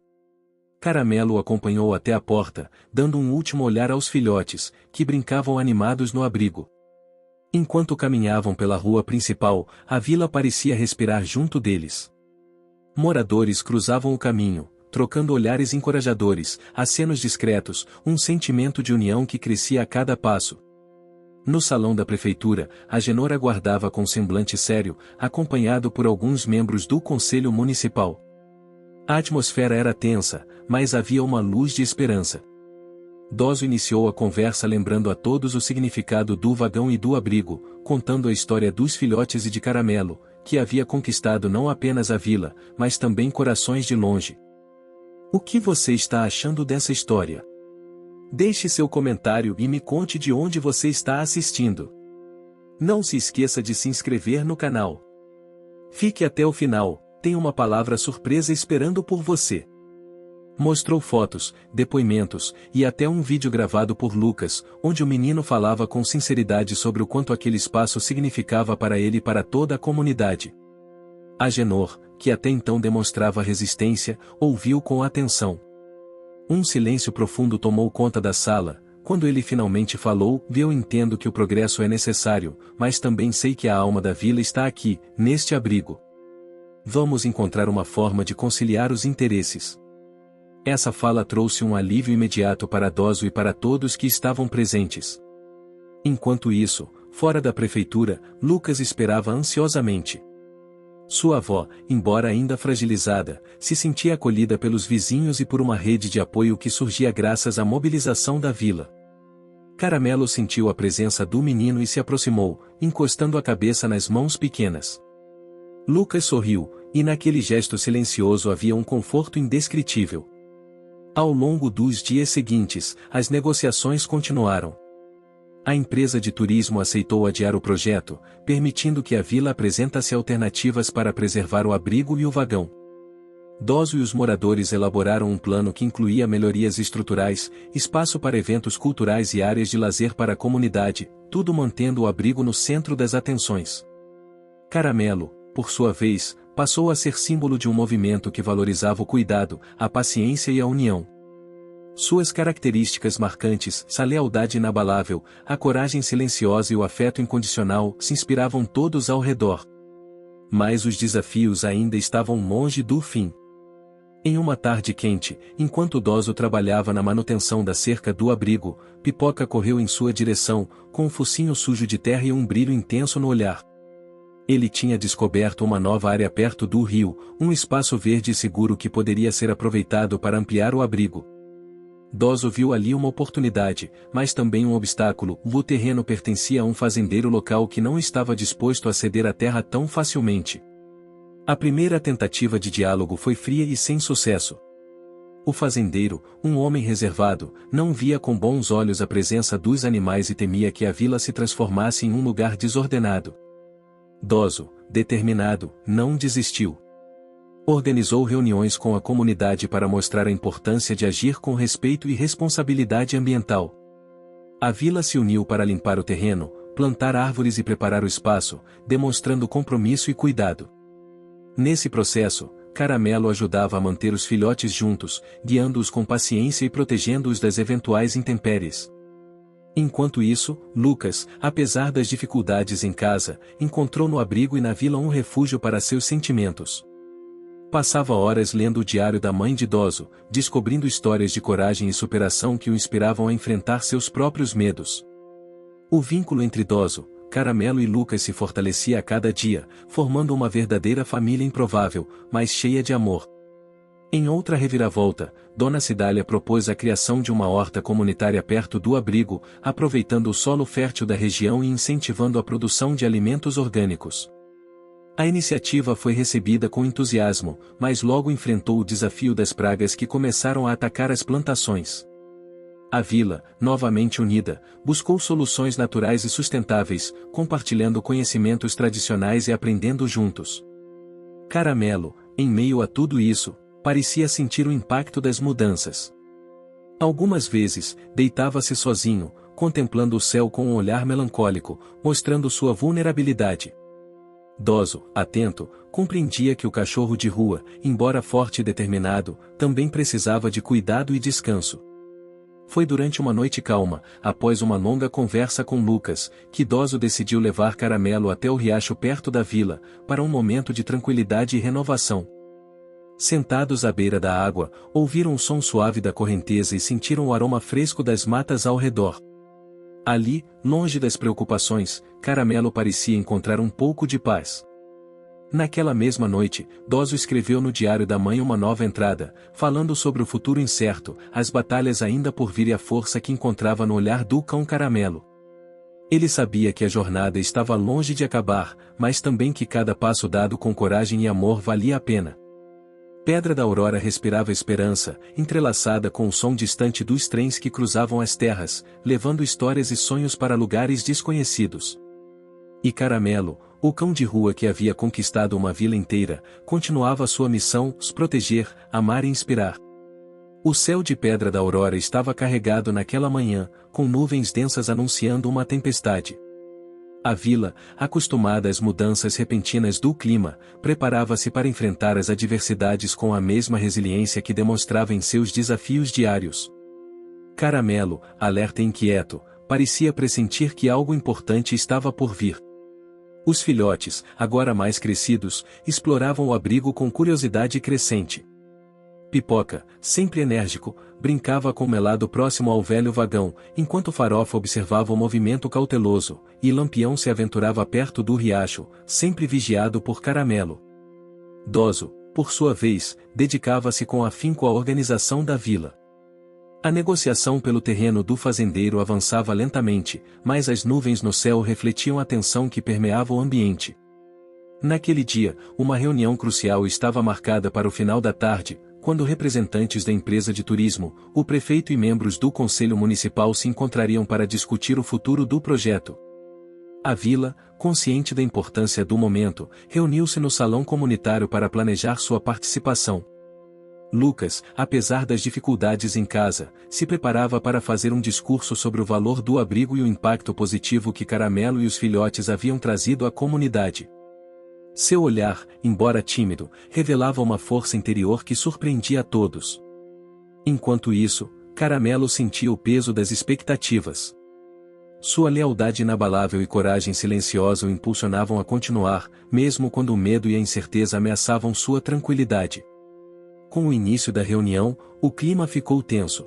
Caramelo o acompanhou até a porta, dando um último olhar aos filhotes, que brincavam animados no abrigo. Enquanto caminhavam pela rua principal, a vila parecia respirar junto deles. Moradores cruzavam o caminho, trocando olhares encorajadores, acenos discretos, um sentimento de união que crescia a cada passo. No salão da prefeitura, Agenor aguardava com semblante sério, acompanhado por alguns membros do conselho municipal. A atmosfera era tensa, mas havia uma luz de esperança. Dozo iniciou a conversa lembrando a todos o significado do vagão e do abrigo, contando a história dos filhotes e de Caramelo, que havia conquistado não apenas a vila, mas também corações de longe. O que você está achando dessa história? Deixe seu comentário e me conte de onde você está assistindo. Não se esqueça de se inscrever no canal. Fique até o final, tem uma palavra surpresa esperando por você. Mostrou fotos, depoimentos, e até um vídeo gravado por Lucas, onde o menino falava com sinceridade sobre o quanto aquele espaço significava para ele e para toda a comunidade. Agenor, que até então demonstrava resistência, ouviu com atenção. Um silêncio profundo tomou conta da sala. Quando ele finalmente falou: "Eu entendo que o progresso é necessário, mas também sei que a alma da vila está aqui, neste abrigo. Vamos encontrar uma forma de conciliar os interesses." Essa fala trouxe um alívio imediato para Dozo e para todos que estavam presentes. Enquanto isso, fora da prefeitura, Lucas esperava ansiosamente. Sua avó, embora ainda fragilizada, se sentia acolhida pelos vizinhos e por uma rede de apoio que surgia graças à mobilização da vila. Caramelo sentiu a presença do menino e se aproximou, encostando a cabeça nas mãos pequenas. Lucas sorriu, e naquele gesto silencioso havia um conforto indescritível. Ao longo dos dias seguintes, as negociações continuaram. A empresa de turismo aceitou adiar o projeto, permitindo que a vila apresentasse alternativas para preservar o abrigo e o vagão. Doso e os moradores elaboraram um plano que incluía melhorias estruturais, espaço para eventos culturais e áreas de lazer para a comunidade, tudo mantendo o abrigo no centro das atenções. Caramelo, por sua vez, passou a ser símbolo de um movimento que valorizava o cuidado, a paciência e a união. Suas características marcantes, a lealdade inabalável, a coragem silenciosa e o afeto incondicional, se inspiravam todos ao redor. Mas os desafios ainda estavam longe do fim. Em uma tarde quente, enquanto o Doso trabalhava na manutenção da cerca do abrigo, Pipoca correu em sua direção, com um focinho sujo de terra e um brilho intenso no olhar. Ele tinha descoberto uma nova área perto do rio, um espaço verde e seguro que poderia ser aproveitado para ampliar o abrigo. Doso viu ali uma oportunidade, mas também um obstáculo. O terreno pertencia a um fazendeiro local que não estava disposto a ceder a terra tão facilmente. A primeira tentativa de diálogo foi fria e sem sucesso. O fazendeiro, um homem reservado, não via com bons olhos a presença dos animais e temia que a vila se transformasse em um lugar desordenado. Doso, determinado, não desistiu. Organizou reuniões com a comunidade para mostrar a importância de agir com respeito e responsabilidade ambiental. A vila se uniu para limpar o terreno, plantar árvores e preparar o espaço, demonstrando compromisso e cuidado. Nesse processo, Caramelo ajudava a manter os filhotes juntos, guiando-os com paciência e protegendo-os das eventuais intempéries. Enquanto isso, Lucas, apesar das dificuldades em casa, encontrou no abrigo e na vila um refúgio para seus sentimentos. Passava horas lendo o diário da mãe de Doso, descobrindo histórias de coragem e superação que o inspiravam a enfrentar seus próprios medos. O vínculo entre Doso, Caramelo e Lucas se fortalecia a cada dia, formando uma verdadeira família improvável, mas cheia de amor. Em outra reviravolta, Dona Cidália propôs a criação de uma horta comunitária perto do abrigo, aproveitando o solo fértil da região e incentivando a produção de alimentos orgânicos. A iniciativa foi recebida com entusiasmo, mas logo enfrentou o desafio das pragas que começaram a atacar as plantações. A vila, novamente unida, buscou soluções naturais e sustentáveis, compartilhando conhecimentos tradicionais e aprendendo juntos. Caramelo, em meio a tudo isso, parecia sentir o impacto das mudanças. Algumas vezes, deitava-se sozinho, contemplando o céu com um olhar melancólico, mostrando sua vulnerabilidade. Doso, atento, compreendia que o cachorro de rua, embora forte e determinado, também precisava de cuidado e descanso. Foi durante uma noite calma, após uma longa conversa com Lucas, que Doso decidiu levar Caramelo até o riacho perto da vila, para um momento de tranquilidade e renovação. Sentados à beira da água, ouviram o som suave da correnteza e sentiram o aroma fresco das matas ao redor. Ali, longe das preocupações, Caramelo parecia encontrar um pouco de paz. Naquela mesma noite, Doso escreveu no diário da mãe uma nova entrada, falando sobre o futuro incerto, as batalhas ainda por vir e a força que encontrava no olhar do cão Caramelo. Ele sabia que a jornada estava longe de acabar, mas também que cada passo dado com coragem e amor valia a pena. Pedra da Aurora respirava esperança, entrelaçada com o som distante dos trens que cruzavam as terras, levando histórias e sonhos para lugares desconhecidos. E Caramelo, o cão de rua que havia conquistado uma vila inteira, continuava sua missão: os proteger, amar e inspirar. O céu de Pedra da Aurora estava carregado naquela manhã, com nuvens densas anunciando uma tempestade. A vila, acostumada às mudanças repentinas do clima, preparava-se para enfrentar as adversidades com a mesma resiliência que demonstrava em seus desafios diários. Caramelo, alerta e inquieto, parecia pressentir que algo importante estava por vir. Os filhotes, agora mais crescidos, exploravam o abrigo com curiosidade crescente. Pipoca, sempre enérgico, brincava com Melado próximo ao velho vagão, enquanto Farofa observava o movimento cauteloso, e Lampião se aventurava perto do riacho, sempre vigiado por Caramelo. Doso, por sua vez, dedicava-se com afinco à organização da vila. A negociação pelo terreno do fazendeiro avançava lentamente, mas as nuvens no céu refletiam a tensão que permeava o ambiente. Naquele dia, uma reunião crucial estava marcada para o final da tarde, quando representantes da empresa de turismo, o prefeito e membros do conselho municipal se encontrariam para discutir o futuro do projeto. A vila, consciente da importância do momento, reuniu-se no salão comunitário para planejar sua participação. Lucas, apesar das dificuldades em casa, se preparava para fazer um discurso sobre o valor do abrigo e o impacto positivo que Caramelo e os filhotes haviam trazido à comunidade. Seu olhar, embora tímido, revelava uma força interior que surpreendia a todos. Enquanto isso, Caramelo sentia o peso das expectativas. Sua lealdade inabalável e coragem silenciosa o impulsionavam a continuar, mesmo quando o medo e a incerteza ameaçavam sua tranquilidade. Com o início da reunião, o clima ficou tenso.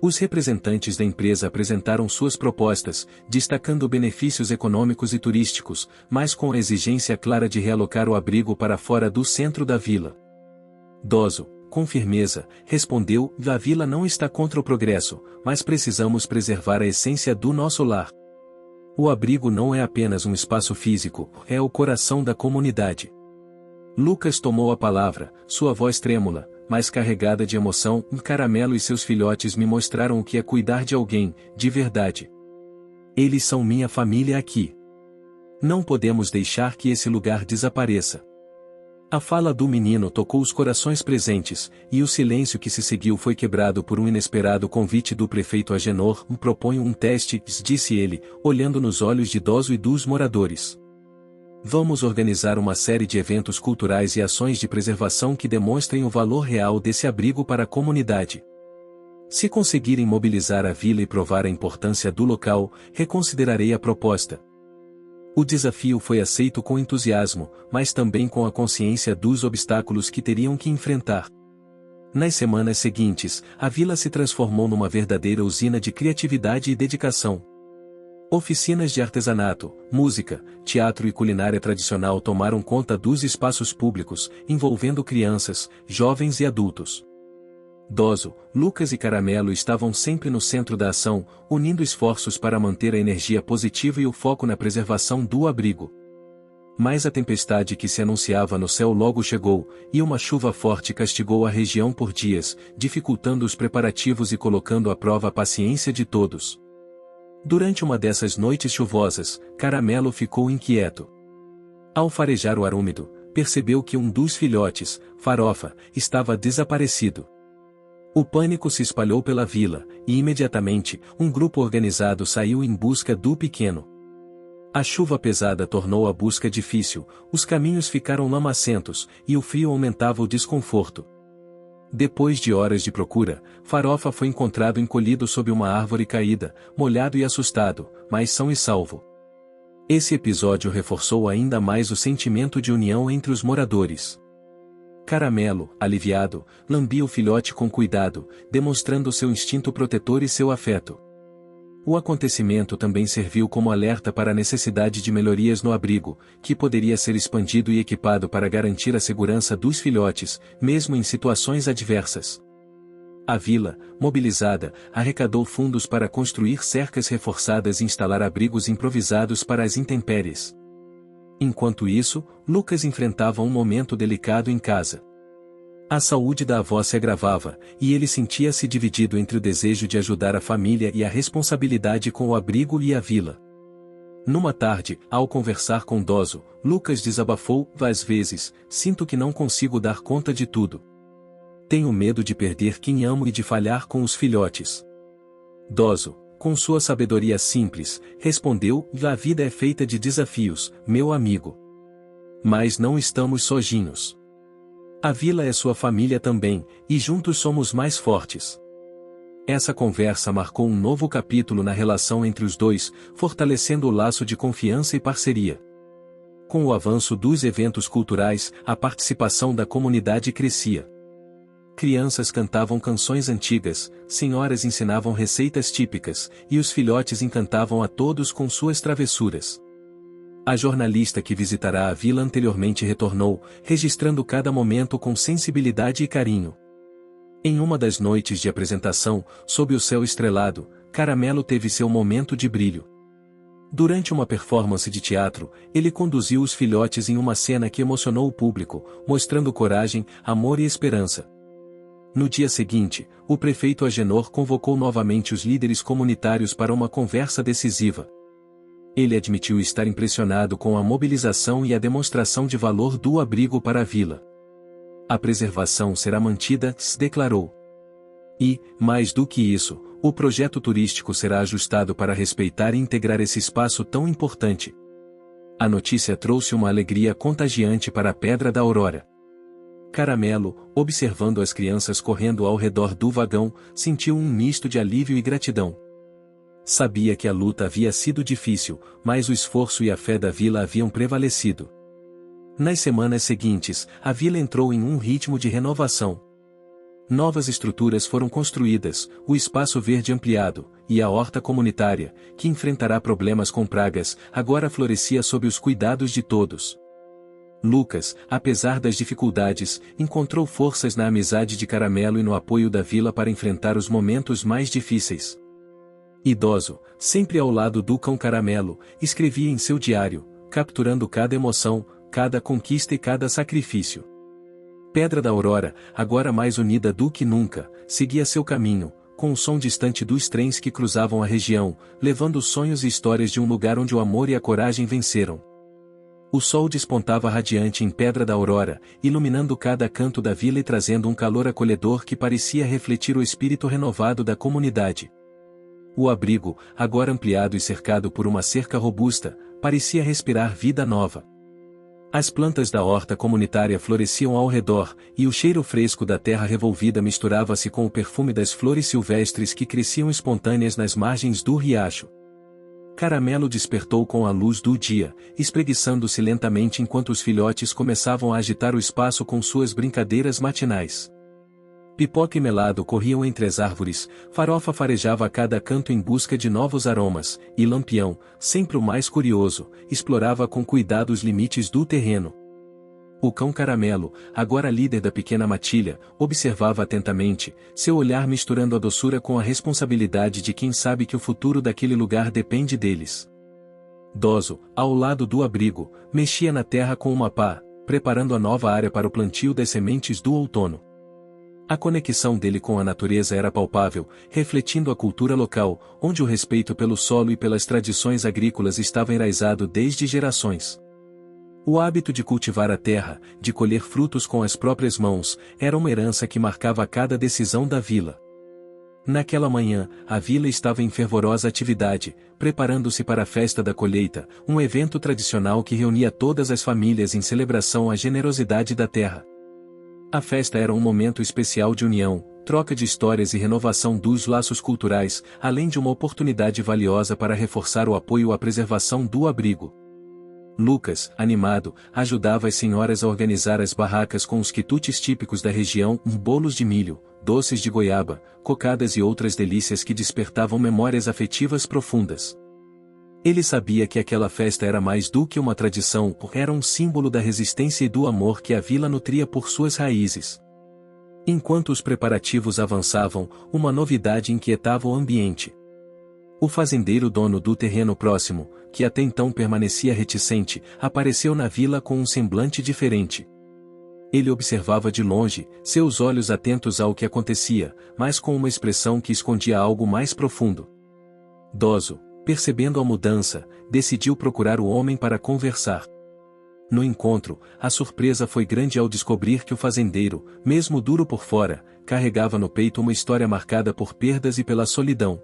Os representantes da empresa apresentaram suas propostas, destacando benefícios econômicos e turísticos, mas com a exigência clara de realocar o abrigo para fora do centro da vila. Doso, com firmeza, respondeu: "A vila não está contra o progresso, mas precisamos preservar a essência do nosso lar. O abrigo não é apenas um espaço físico, é o coração da comunidade." Lucas tomou a palavra, sua voz trêmula, mas carregada de emoção. "Caramelo e seus filhotes me mostraram o que é cuidar de alguém, de verdade. Eles são minha família aqui. Não podemos deixar que esse lugar desapareça." A fala do menino tocou os corações presentes, e o silêncio que se seguiu foi quebrado por um inesperado convite do prefeito Agenor. "Proponho um teste", disse ele, olhando nos olhos de Doso e dos moradores. "Vamos organizar uma série de eventos culturais e ações de preservação que demonstrem o valor real desse abrigo para a comunidade. Se conseguirem mobilizar a vila e provar a importância do local, reconsiderarei a proposta." O desafio foi aceito com entusiasmo, mas também com a consciência dos obstáculos que teriam que enfrentar. Nas semanas seguintes, a vila se transformou numa verdadeira usina de criatividade e dedicação. Oficinas de artesanato, música, teatro e culinária tradicional tomaram conta dos espaços públicos, envolvendo crianças, jovens e adultos. Doso, Lucas e Caramelo estavam sempre no centro da ação, unindo esforços para manter a energia positiva e o foco na preservação do abrigo. Mas a tempestade que se anunciava no céu logo chegou, e uma chuva forte castigou a região por dias, dificultando os preparativos e colocando à prova a paciência de todos. Durante uma dessas noites chuvosas, Caramelo ficou inquieto. Ao farejar o ar úmido, percebeu que um dos filhotes, Farofa, estava desaparecido. O pânico se espalhou pela vila, e imediatamente, um grupo organizado saiu em busca do pequeno. A chuva pesada tornou a busca difícil, os caminhos ficaram lamacentos, e o frio aumentava o desconforto. Depois de horas de procura, Farofa foi encontrado encolhido sob uma árvore caída, molhado e assustado, mas são e salvo. Esse episódio reforçou ainda mais o sentimento de união entre os moradores. Caramelo, aliviado, lambia o filhote com cuidado, demonstrando seu instinto protetor e seu afeto. O acontecimento também serviu como alerta para a necessidade de melhorias no abrigo, que poderia ser expandido e equipado para garantir a segurança dos filhotes, mesmo em situações adversas. A vila, mobilizada, arrecadou fundos para construir cercas reforçadas e instalar abrigos improvisados para as intempéries. Enquanto isso, Lucas enfrentava um momento delicado em casa. A saúde da avó se agravava, e ele sentia-se dividido entre o desejo de ajudar a família e a responsabilidade com o abrigo e a vila. Numa tarde, ao conversar com Doso, Lucas desabafou: "Às vezes, sinto que não consigo dar conta de tudo. Tenho medo de perder quem amo e de falhar com os filhotes." Doso, com sua sabedoria simples, respondeu: "A vida é feita de desafios, meu amigo. Mas não estamos sozinhos. A vila é sua família também, e juntos somos mais fortes." Essa conversa marcou um novo capítulo na relação entre os dois, fortalecendo o laço de confiança e parceria. Com o avanço dos eventos culturais, a participação da comunidade crescia. Crianças cantavam canções antigas, senhoras ensinavam receitas típicas, e os filhotes encantavam a todos com suas travessuras. A jornalista que visitará a vila anteriormente retornou, registrando cada momento com sensibilidade e carinho. Em uma das noites de apresentação, sob o céu estrelado, Caramelo teve seu momento de brilho. Durante uma performance de teatro, ele conduziu os filhotes em uma cena que emocionou o público, mostrando coragem, amor e esperança. No dia seguinte, o prefeito Agenor convocou novamente os líderes comunitários para uma conversa decisiva. Ele admitiu estar impressionado com a mobilização e a demonstração de valor do abrigo para a vila. A preservação será mantida, se declarou. E, mais do que isso, o projeto turístico será ajustado para respeitar e integrar esse espaço tão importante. A notícia trouxe uma alegria contagiante para a Pedra da Aurora. Caramelo, observando as crianças correndo ao redor do vagão, sentiu um misto de alívio e gratidão. Sabia que a luta havia sido difícil, mas o esforço e a fé da vila haviam prevalecido. Nas semanas seguintes, a vila entrou em um ritmo de renovação. Novas estruturas foram construídas, o espaço verde ampliado, e a horta comunitária, que enfrentará problemas com pragas, agora florescia sob os cuidados de todos. Lucas, apesar das dificuldades, encontrou forças na amizade de Caramelo e no apoio da vila para enfrentar os momentos mais difíceis. Idoso, sempre ao lado do cão Caramelo, escrevia em seu diário, capturando cada emoção, cada conquista e cada sacrifício. Pedra da Aurora, agora mais unida do que nunca, seguia seu caminho, com o som distante dos trens que cruzavam a região, levando sonhos e histórias de um lugar onde o amor e a coragem venceram. O sol despontava radiante em Pedra da Aurora, iluminando cada canto da vila e trazendo um calor acolhedor que parecia refletir o espírito renovado da comunidade. O abrigo, agora ampliado e cercado por uma cerca robusta, parecia respirar vida nova. As plantas da horta comunitária floresciam ao redor, e o cheiro fresco da terra revolvida misturava-se com o perfume das flores silvestres que cresciam espontâneas nas margens do riacho. Caramelo despertou com a luz do dia, espreguiçando-se lentamente enquanto os filhotes começavam a agitar o espaço com suas brincadeiras matinais. Pipoca e melado corriam entre as árvores, Farofa farejava a cada canto em busca de novos aromas, e Lampião, sempre o mais curioso, explorava com cuidado os limites do terreno. O cão Caramelo, agora líder da pequena matilha, observava atentamente, seu olhar misturando a doçura com a responsabilidade de quem sabe que o futuro daquele lugar depende deles. Doso, ao lado do abrigo, mexia na terra com uma pá, preparando a nova área para o plantio das sementes do outono. A conexão dele com a natureza era palpável, refletindo a cultura local, onde o respeito pelo solo e pelas tradições agrícolas estava enraizado desde gerações. O hábito de cultivar a terra, de colher frutos com as próprias mãos, era uma herança que marcava cada decisão da vila. Naquela manhã, a vila estava em fervorosa atividade, preparando-se para a festa da colheita, um evento tradicional que reunia todas as famílias em celebração à generosidade da terra. A festa era um momento especial de união, troca de histórias e renovação dos laços culturais, além de uma oportunidade valiosa para reforçar o apoio à preservação do abrigo. Lucas, animado, ajudava as senhoras a organizar as barracas com os quitutes típicos da região, bolos de milho, doces de goiaba, cocadas e outras delícias que despertavam memórias afetivas profundas. Ele sabia que aquela festa era mais do que uma tradição, era um símbolo da resistência e do amor que a vila nutria por suas raízes. Enquanto os preparativos avançavam, uma novidade inquietava o ambiente. O fazendeiro dono do terreno próximo, que até então permanecia reticente, apareceu na vila com um semblante diferente. Ele observava de longe, seus olhos atentos ao que acontecia, mas com uma expressão que escondia algo mais profundo. Doso, percebendo a mudança, decidiu procurar o homem para conversar. No encontro, a surpresa foi grande ao descobrir que o fazendeiro, mesmo duro por fora, carregava no peito uma história marcada por perdas e pela solidão.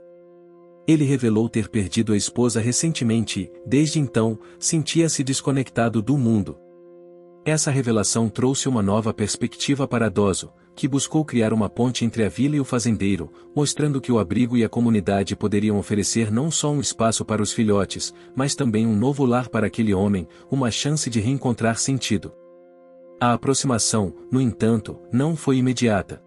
Ele revelou ter perdido a esposa recentemente e, desde então, sentia-se desconectado do mundo. Essa revelação trouxe uma nova perspectiva para Doso, que buscou criar uma ponte entre a vila e o fazendeiro, mostrando que o abrigo e a comunidade poderiam oferecer não só um espaço para os filhotes, mas também um novo lar para aquele homem, uma chance de reencontrar sentido. A aproximação, no entanto, não foi imediata.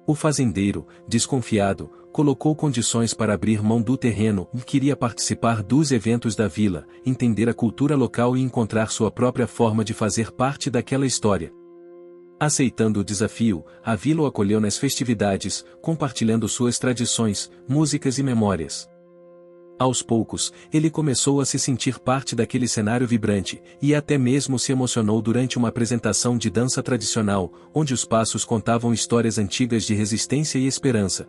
O fazendeiro, desconfiado, colocou condições para abrir mão do terreno e queria participar dos eventos da vila, entender a cultura local e encontrar sua própria forma de fazer parte daquela história. Aceitando o desafio, a vila o acolheu nas festividades, compartilhando suas tradições, músicas e memórias. Aos poucos, ele começou a se sentir parte daquele cenário vibrante, e até mesmo se emocionou durante uma apresentação de dança tradicional, onde os passos contavam histórias antigas de resistência e esperança.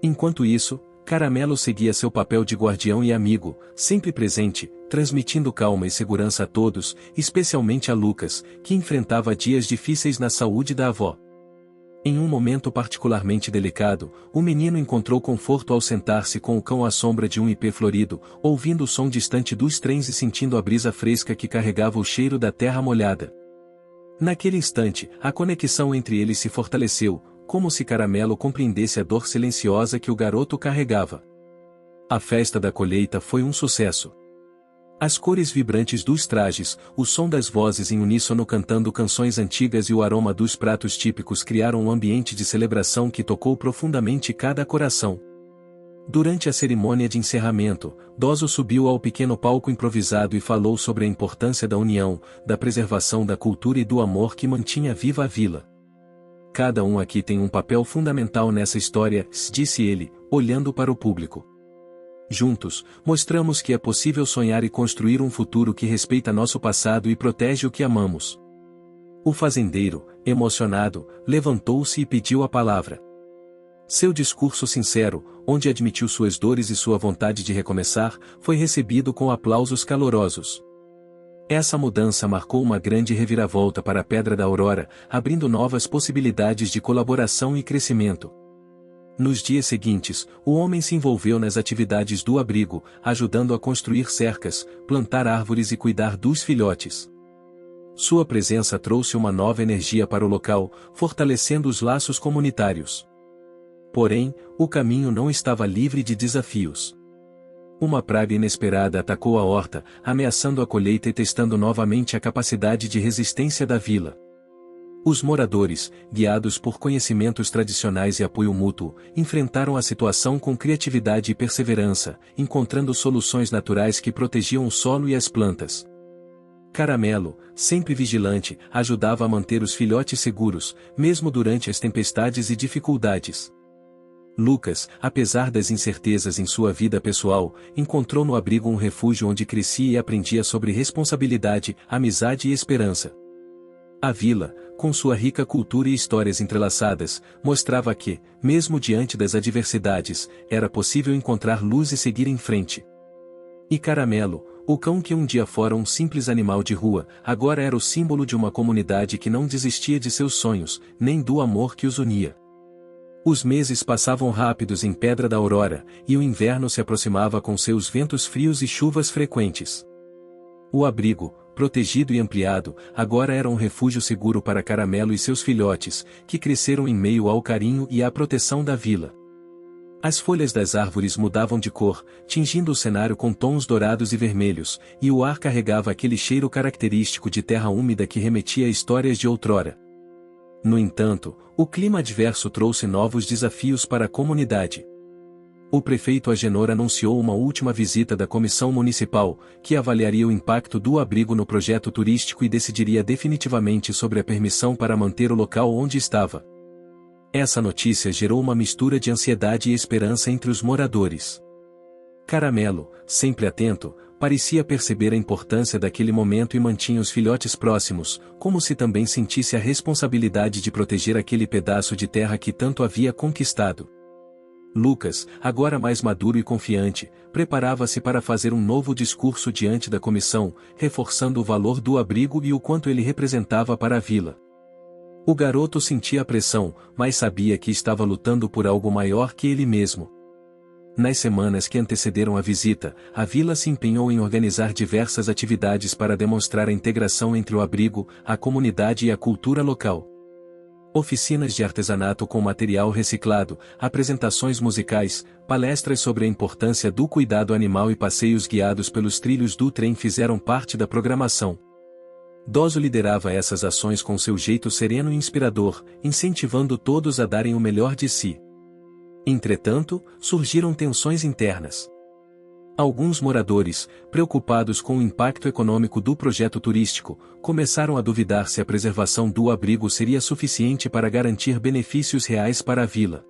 Enquanto isso, Caramelo seguia seu papel de guardião e amigo, sempre presente, transmitindo calma e segurança a todos, especialmente a Lucas, que enfrentava dias difíceis na saúde da avó. Em um momento particularmente delicado, o menino encontrou conforto ao sentar-se com o cão à sombra de um ipê florido, ouvindo o som distante dos trens e sentindo a brisa fresca que carregava o cheiro da terra molhada. Naquele instante, a conexão entre eles se fortaleceu, como se Caramelo compreendesse a dor silenciosa que o garoto carregava. A festa da colheita foi um sucesso. As cores vibrantes dos trajes, o som das vozes em uníssono cantando canções antigas e o aroma dos pratos típicos criaram um ambiente de celebração que tocou profundamente cada coração. Durante a cerimônia de encerramento, Dozo subiu ao pequeno palco improvisado e falou sobre a importância da união, da preservação da cultura e do amor que mantinha viva a vila. Cada um aqui tem um papel fundamental nessa história, disse ele, olhando para o público. Juntos, mostramos que é possível sonhar e construir um futuro que respeita nosso passado e protege o que amamos. O fazendeiro, emocionado, levantou-se e pediu a palavra. Seu discurso sincero, onde admitiu suas dores e sua vontade de recomeçar, foi recebido com aplausos calorosos. Essa mudança marcou uma grande reviravolta para a Pedra da Aurora, abrindo novas possibilidades de colaboração e crescimento. Nos dias seguintes, o homem se envolveu nas atividades do abrigo, ajudando a construir cercas, plantar árvores e cuidar dos filhotes. Sua presença trouxe uma nova energia para o local, fortalecendo os laços comunitários. Porém, o caminho não estava livre de desafios. Uma praga inesperada atacou a horta, ameaçando a colheita e testando novamente a capacidade de resistência da vila. Os moradores, guiados por conhecimentos tradicionais e apoio mútuo, enfrentaram a situação com criatividade e perseverança, encontrando soluções naturais que protegiam o solo e as plantas. Caramelo, sempre vigilante, ajudava a manter os filhotes seguros, mesmo durante as tempestades e dificuldades. Lucas, apesar das incertezas em sua vida pessoal, encontrou no abrigo um refúgio onde crescia e aprendia sobre responsabilidade, amizade e esperança. A vila, com sua rica cultura e histórias entrelaçadas, mostrava que, mesmo diante das adversidades, era possível encontrar luz e seguir em frente. E Caramelo, o cão que um dia fora um simples animal de rua, agora era o símbolo de uma comunidade que não desistia de seus sonhos, nem do amor que os unia. Os meses passavam rápidos em Pedra da Aurora, e o inverno se aproximava com seus ventos frios e chuvas frequentes. O abrigo, protegido e ampliado, agora era um refúgio seguro para Caramelo e seus filhotes, que cresceram em meio ao carinho e à proteção da vila. As folhas das árvores mudavam de cor, tingindo o cenário com tons dourados e vermelhos, e o ar carregava aquele cheiro característico de terra úmida que remetia a histórias de outrora. No entanto, o clima adverso trouxe novos desafios para a comunidade. O prefeito Agenor anunciou uma última visita da comissão municipal, que avaliaria o impacto do abrigo no projeto turístico e decidiria definitivamente sobre a permissão para manter o local onde estava. Essa notícia gerou uma mistura de ansiedade e esperança entre os moradores. Caramelo, sempre atento, parecia perceber a importância daquele momento e mantinha os filhotes próximos, como se também sentisse a responsabilidade de proteger aquele pedaço de terra que tanto havia conquistado. Lucas, agora mais maduro e confiante, preparava-se para fazer um novo discurso diante da comissão, reforçando o valor do abrigo e o quanto ele representava para a vila. O garoto sentia a pressão, mas sabia que estava lutando por algo maior que ele mesmo. Nas semanas que antecederam a visita, a vila se empenhou em organizar diversas atividades para demonstrar a integração entre o abrigo, a comunidade e a cultura local. Oficinas de artesanato com material reciclado, apresentações musicais, palestras sobre a importância do cuidado animal e passeios guiados pelos trilhos do trem fizeram parte da programação. Dozo liderava essas ações com seu jeito sereno e inspirador, incentivando todos a darem o melhor de si. Entretanto, surgiram tensões internas. Alguns moradores, preocupados com o impacto econômico do projeto turístico, começaram a duvidar se a preservação do abrigo seria suficiente para garantir benefícios reais para a vila.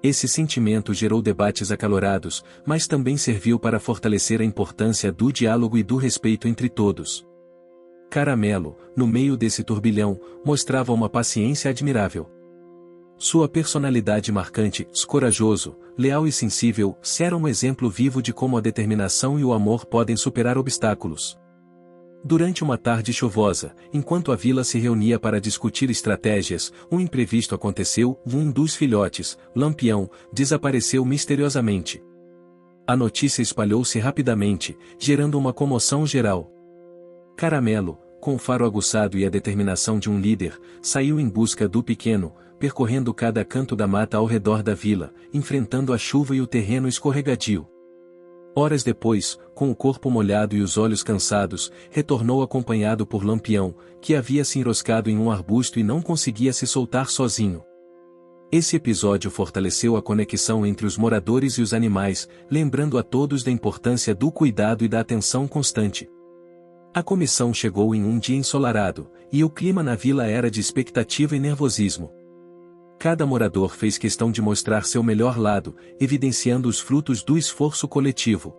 Esse sentimento gerou debates acalorados, mas também serviu para fortalecer a importância do diálogo e do respeito entre todos. Caramelo, no meio desse turbilhão, mostrava uma paciência admirável. Sua personalidade marcante, corajoso, leal e sensível, era um exemplo vivo de como a determinação e o amor podem superar obstáculos. Durante uma tarde chuvosa, enquanto a vila se reunia para discutir estratégias, um imprevisto aconteceu. Um dos filhotes, Lampião, desapareceu misteriosamente. A notícia espalhou-se rapidamente, gerando uma comoção geral. Caramelo, com o faro aguçado e a determinação de um líder, saiu em busca do pequeno, percorrendo cada canto da mata ao redor da vila, enfrentando a chuva e o terreno escorregadio. Horas depois, com o corpo molhado e os olhos cansados, retornou acompanhado por Lampião, que havia se enroscado em um arbusto e não conseguia se soltar sozinho. Esse episódio fortaleceu a conexão entre os moradores e os animais, lembrando a todos da importância do cuidado e da atenção constante. A comissão chegou em um dia ensolarado, e o clima na vila era de expectativa e nervosismo. Cada morador fez questão de mostrar seu melhor lado, evidenciando os frutos do esforço coletivo.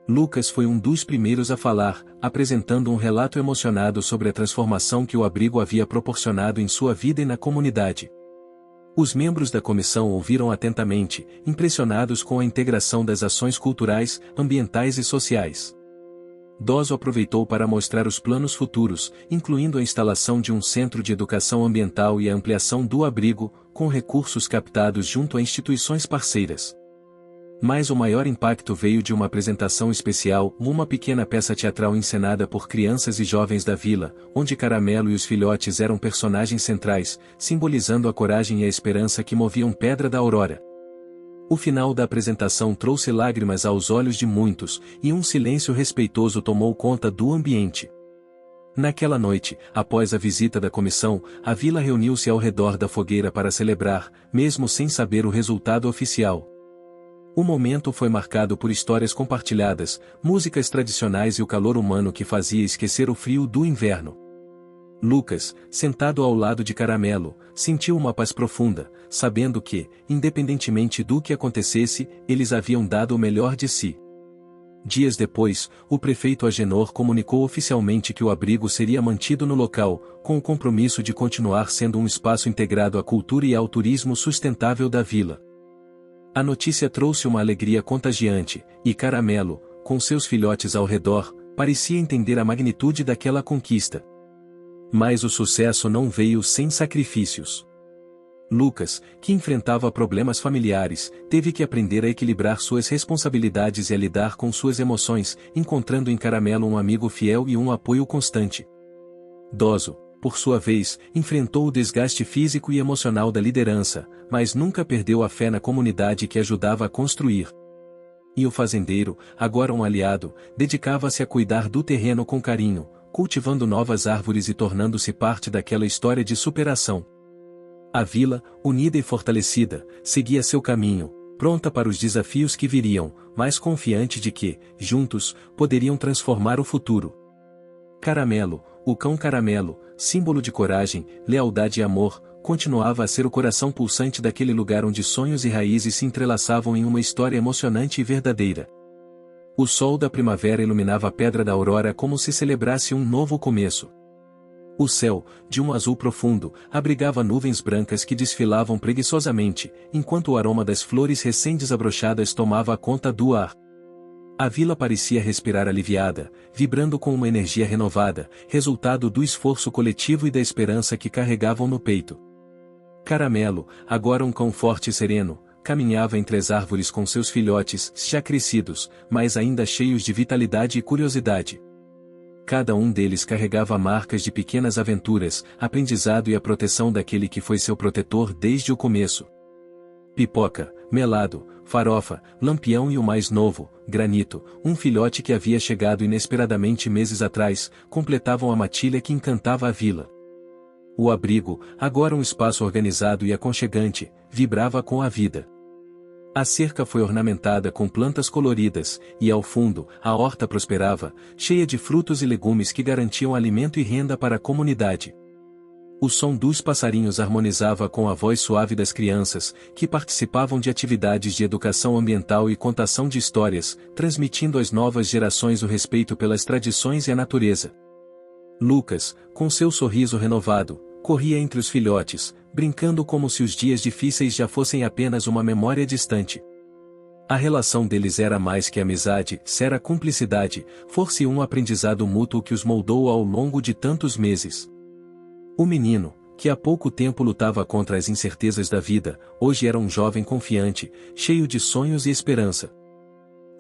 Lucas foi um dos primeiros a falar, apresentando um relato emocionado sobre a transformação que o abrigo havia proporcionado em sua vida e na comunidade. Os membros da comissão ouviram atentamente, impressionados com a integração das ações culturais, ambientais e sociais. Doso aproveitou para mostrar os planos futuros, incluindo a instalação de um centro de educação ambiental e a ampliação do abrigo, com recursos captados junto a instituições parceiras. Mas o maior impacto veio de uma apresentação especial, uma pequena peça teatral encenada por crianças e jovens da vila, onde Caramelo e os filhotes eram personagens centrais, simbolizando a coragem e a esperança que moviam Pedra da Aurora. O final da apresentação trouxe lágrimas aos olhos de muitos, e um silêncio respeitoso tomou conta do ambiente. Naquela noite, após a visita da comissão, a vila reuniu-se ao redor da fogueira para celebrar, mesmo sem saber o resultado oficial. O momento foi marcado por histórias compartilhadas, músicas tradicionais e o calor humano que fazia esquecer o frio do inverno. Lucas, sentado ao lado de Caramelo, sentiu uma paz profunda, sabendo que, independentemente do que acontecesse, eles haviam dado o melhor de si. Dias depois, o prefeito Agenor comunicou oficialmente que o abrigo seria mantido no local, com o compromisso de continuar sendo um espaço integrado à cultura e ao turismo sustentável da vila. A notícia trouxe uma alegria contagiante, e Caramelo, com seus filhotes ao redor, parecia entender a magnitude daquela conquista. Mas o sucesso não veio sem sacrifícios. Lucas, que enfrentava problemas familiares, teve que aprender a equilibrar suas responsabilidades e a lidar com suas emoções, encontrando em Caramelo um amigo fiel e um apoio constante. Doso, por sua vez, enfrentou o desgaste físico e emocional da liderança, mas nunca perdeu a fé na comunidade que ajudava a construir. E o fazendeiro, agora um aliado, dedicava-se a cuidar do terreno com carinho, cultivando novas árvores e tornando-se parte daquela história de superação. A vila, unida e fortalecida, seguia seu caminho, pronta para os desafios que viriam, mas confiante de que, juntos, poderiam transformar o futuro. Caramelo, o cão Caramelo, símbolo de coragem, lealdade e amor, continuava a ser o coração pulsante daquele lugar onde sonhos e raízes se entrelaçavam em uma história emocionante e verdadeira. O sol da primavera iluminava a Pedra da Aurora como se celebrasse um novo começo. O céu, de um azul profundo, abrigava nuvens brancas que desfilavam preguiçosamente, enquanto o aroma das flores recém-desabrochadas tomava conta do ar. A vila parecia respirar aliviada, vibrando com uma energia renovada, resultado do esforço coletivo e da esperança que carregavam no peito. Caramelo, agora um cão forte e sereno, caminhava entre as árvores com seus filhotes, já crescidos, mas ainda cheios de vitalidade e curiosidade. Cada um deles carregava marcas de pequenas aventuras, aprendizado e a proteção daquele que foi seu protetor desde o começo. Pipoca, Melado, Farofa, Lampião e o mais novo, Granito, um filhote que havia chegado inesperadamente meses atrás, completavam a matilha que encantava a vila. O abrigo, agora um espaço organizado e aconchegante, vibrava com a vida. A cerca foi ornamentada com plantas coloridas, e ao fundo, a horta prosperava, cheia de frutos e legumes que garantiam alimento e renda para a comunidade. O som dos passarinhos harmonizava com a voz suave das crianças, que participavam de atividades de educação ambiental e contação de histórias, transmitindo às novas gerações o respeito pelas tradições e a natureza. Lucas, com seu sorriso renovado, corria entre os filhotes, brincando como se os dias difíceis já fossem apenas uma memória distante. A relação deles era mais que amizade, era cumplicidade, força e um aprendizado mútuo que os moldou ao longo de tantos meses. O menino, que há pouco tempo lutava contra as incertezas da vida, hoje era um jovem confiante, cheio de sonhos e esperança.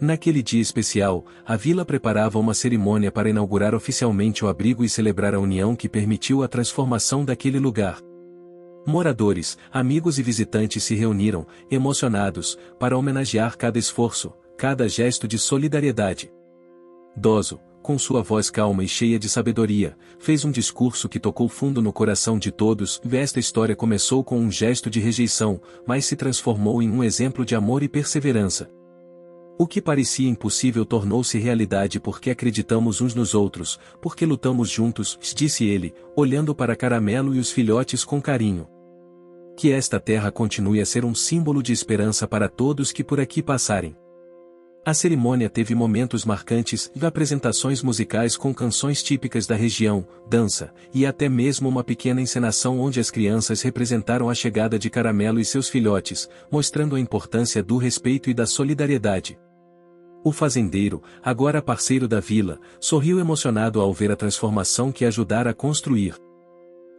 Naquele dia especial, a vila preparava uma cerimônia para inaugurar oficialmente o abrigo e celebrar a união que permitiu a transformação daquele lugar. Moradores, amigos e visitantes se reuniram, emocionados, para homenagear cada esforço, cada gesto de solidariedade. Dozo, com sua voz calma e cheia de sabedoria, fez um discurso que tocou fundo no coração de todos. Esta história começou com um gesto de rejeição, mas se transformou em um exemplo de amor e perseverança. O que parecia impossível tornou-se realidade porque acreditamos uns nos outros, porque lutamos juntos, disse ele, olhando para Caramelo e os filhotes com carinho. Que esta terra continue a ser um símbolo de esperança para todos que por aqui passarem. A cerimônia teve momentos marcantes, apresentações musicais com canções típicas da região, dança, e até mesmo uma pequena encenação onde as crianças representaram a chegada de Caramelo e seus filhotes, mostrando a importância do respeito e da solidariedade. O fazendeiro, agora parceiro da vila, sorriu emocionado ao ver a transformação que ajudara a construir.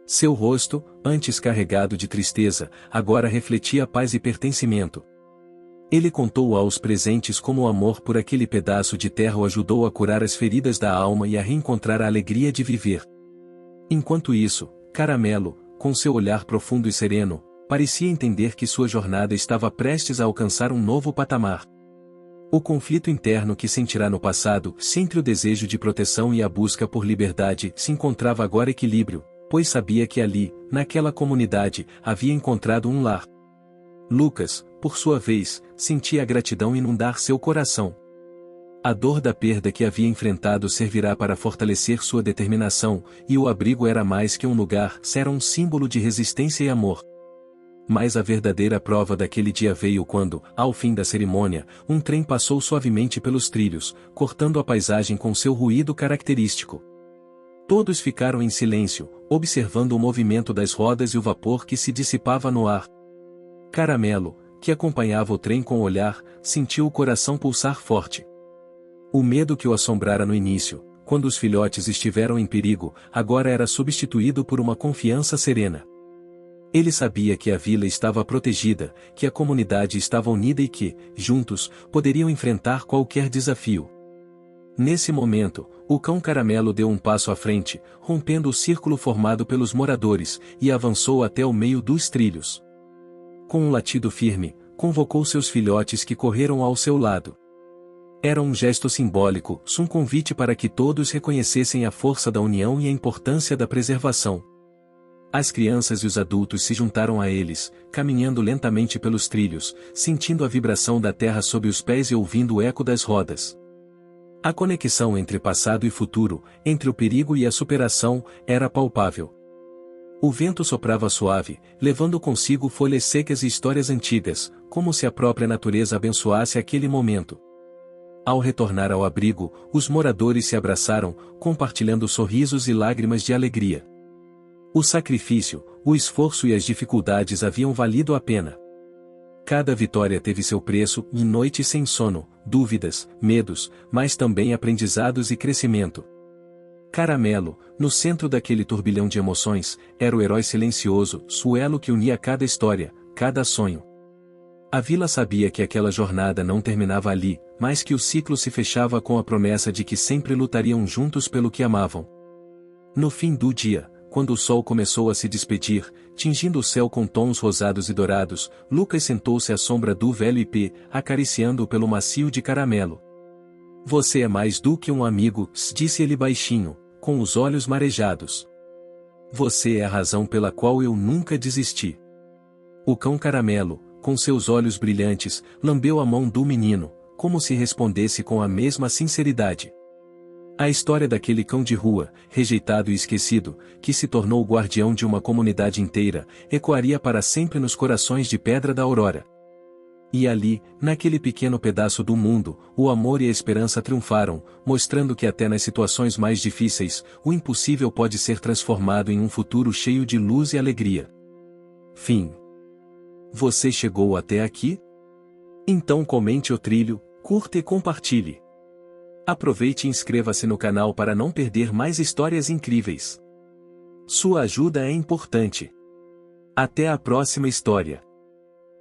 Seu rosto, antes carregado de tristeza, agora refletia paz e pertencimento. Ele contou aos presentes como o amor por aquele pedaço de terra o ajudou a curar as feridas da alma e a reencontrar a alegria de viver. Enquanto isso, Caramelo, com seu olhar profundo e sereno, parecia entender que sua jornada estava prestes a alcançar um novo patamar. O conflito interno que sentirá no passado, entre o desejo de proteção e a busca por liberdade, se encontrava agora equilíbrio, pois sabia que ali, naquela comunidade, havia encontrado um lar. Lucas, por sua vez, sentia a gratidão inundar seu coração. A dor da perda que havia enfrentado servirá para fortalecer sua determinação, e o abrigo era mais que um lugar, era um símbolo de resistência e amor. Mas a verdadeira prova daquele dia veio quando, ao fim da cerimônia, um trem passou suavemente pelos trilhos, cortando a paisagem com seu ruído característico. Todos ficaram em silêncio, observando o movimento das rodas e o vapor que se dissipava no ar. Caramelo, que acompanhava o trem com o olhar, sentiu o coração pulsar forte. O medo que o assombrara no início, quando os filhotes estiveram em perigo, agora era substituído por uma confiança serena. Ele sabia que a vila estava protegida, que a comunidade estava unida e que, juntos, poderiam enfrentar qualquer desafio. Nesse momento, o cão Caramelo deu um passo à frente, rompendo o círculo formado pelos moradores, e avançou até o meio dos trilhos. Com um latido firme, convocou seus filhotes que correram ao seu lado. Era um gesto simbólico, um convite para que todos reconhecessem a força da união e a importância da preservação. As crianças e os adultos se juntaram a eles, caminhando lentamente pelos trilhos, sentindo a vibração da terra sob os pés e ouvindo o eco das rodas. A conexão entre passado e futuro, entre o perigo e a superação, era palpável. O vento soprava suave, levando consigo folhas secas e histórias antigas, como se a própria natureza abençoasse aquele momento. Ao retornar ao abrigo, os moradores se abraçaram, compartilhando sorrisos e lágrimas de alegria. O sacrifício, o esforço e as dificuldades haviam valido a pena. Cada vitória teve seu preço, e noites sem sono, dúvidas, medos, mas também aprendizados e crescimento. Caramelo, no centro daquele turbilhão de emoções, era o herói silencioso, o elo que unia cada história, cada sonho. A vila sabia que aquela jornada não terminava ali, mas que o ciclo se fechava com a promessa de que sempre lutariam juntos pelo que amavam. No fim do dia, quando o sol começou a se despedir, tingindo o céu com tons rosados e dourados, Lucas sentou-se à sombra do velho ipê, acariciando-o pelo macio de Caramelo. Você é mais do que um amigo, disse ele baixinho, com os olhos marejados. Você é a razão pela qual eu nunca desisti. O cão Caramelo, com seus olhos brilhantes, lambeu a mão do menino, como se respondesse com a mesma sinceridade. A história daquele cão de rua, rejeitado e esquecido, que se tornou o guardião de uma comunidade inteira, ecoaria para sempre nos corações de pedra da Aurora. E ali, naquele pequeno pedaço do mundo, o amor e a esperança triunfaram, mostrando que até nas situações mais difíceis, o impossível pode ser transformado em um futuro cheio de luz e alegria. Fim. Você chegou até aqui? Então comente o trilho, curta e compartilhe. Aproveite e inscreva-se no canal para não perder mais histórias incríveis. Sua ajuda é importante. Até a próxima história.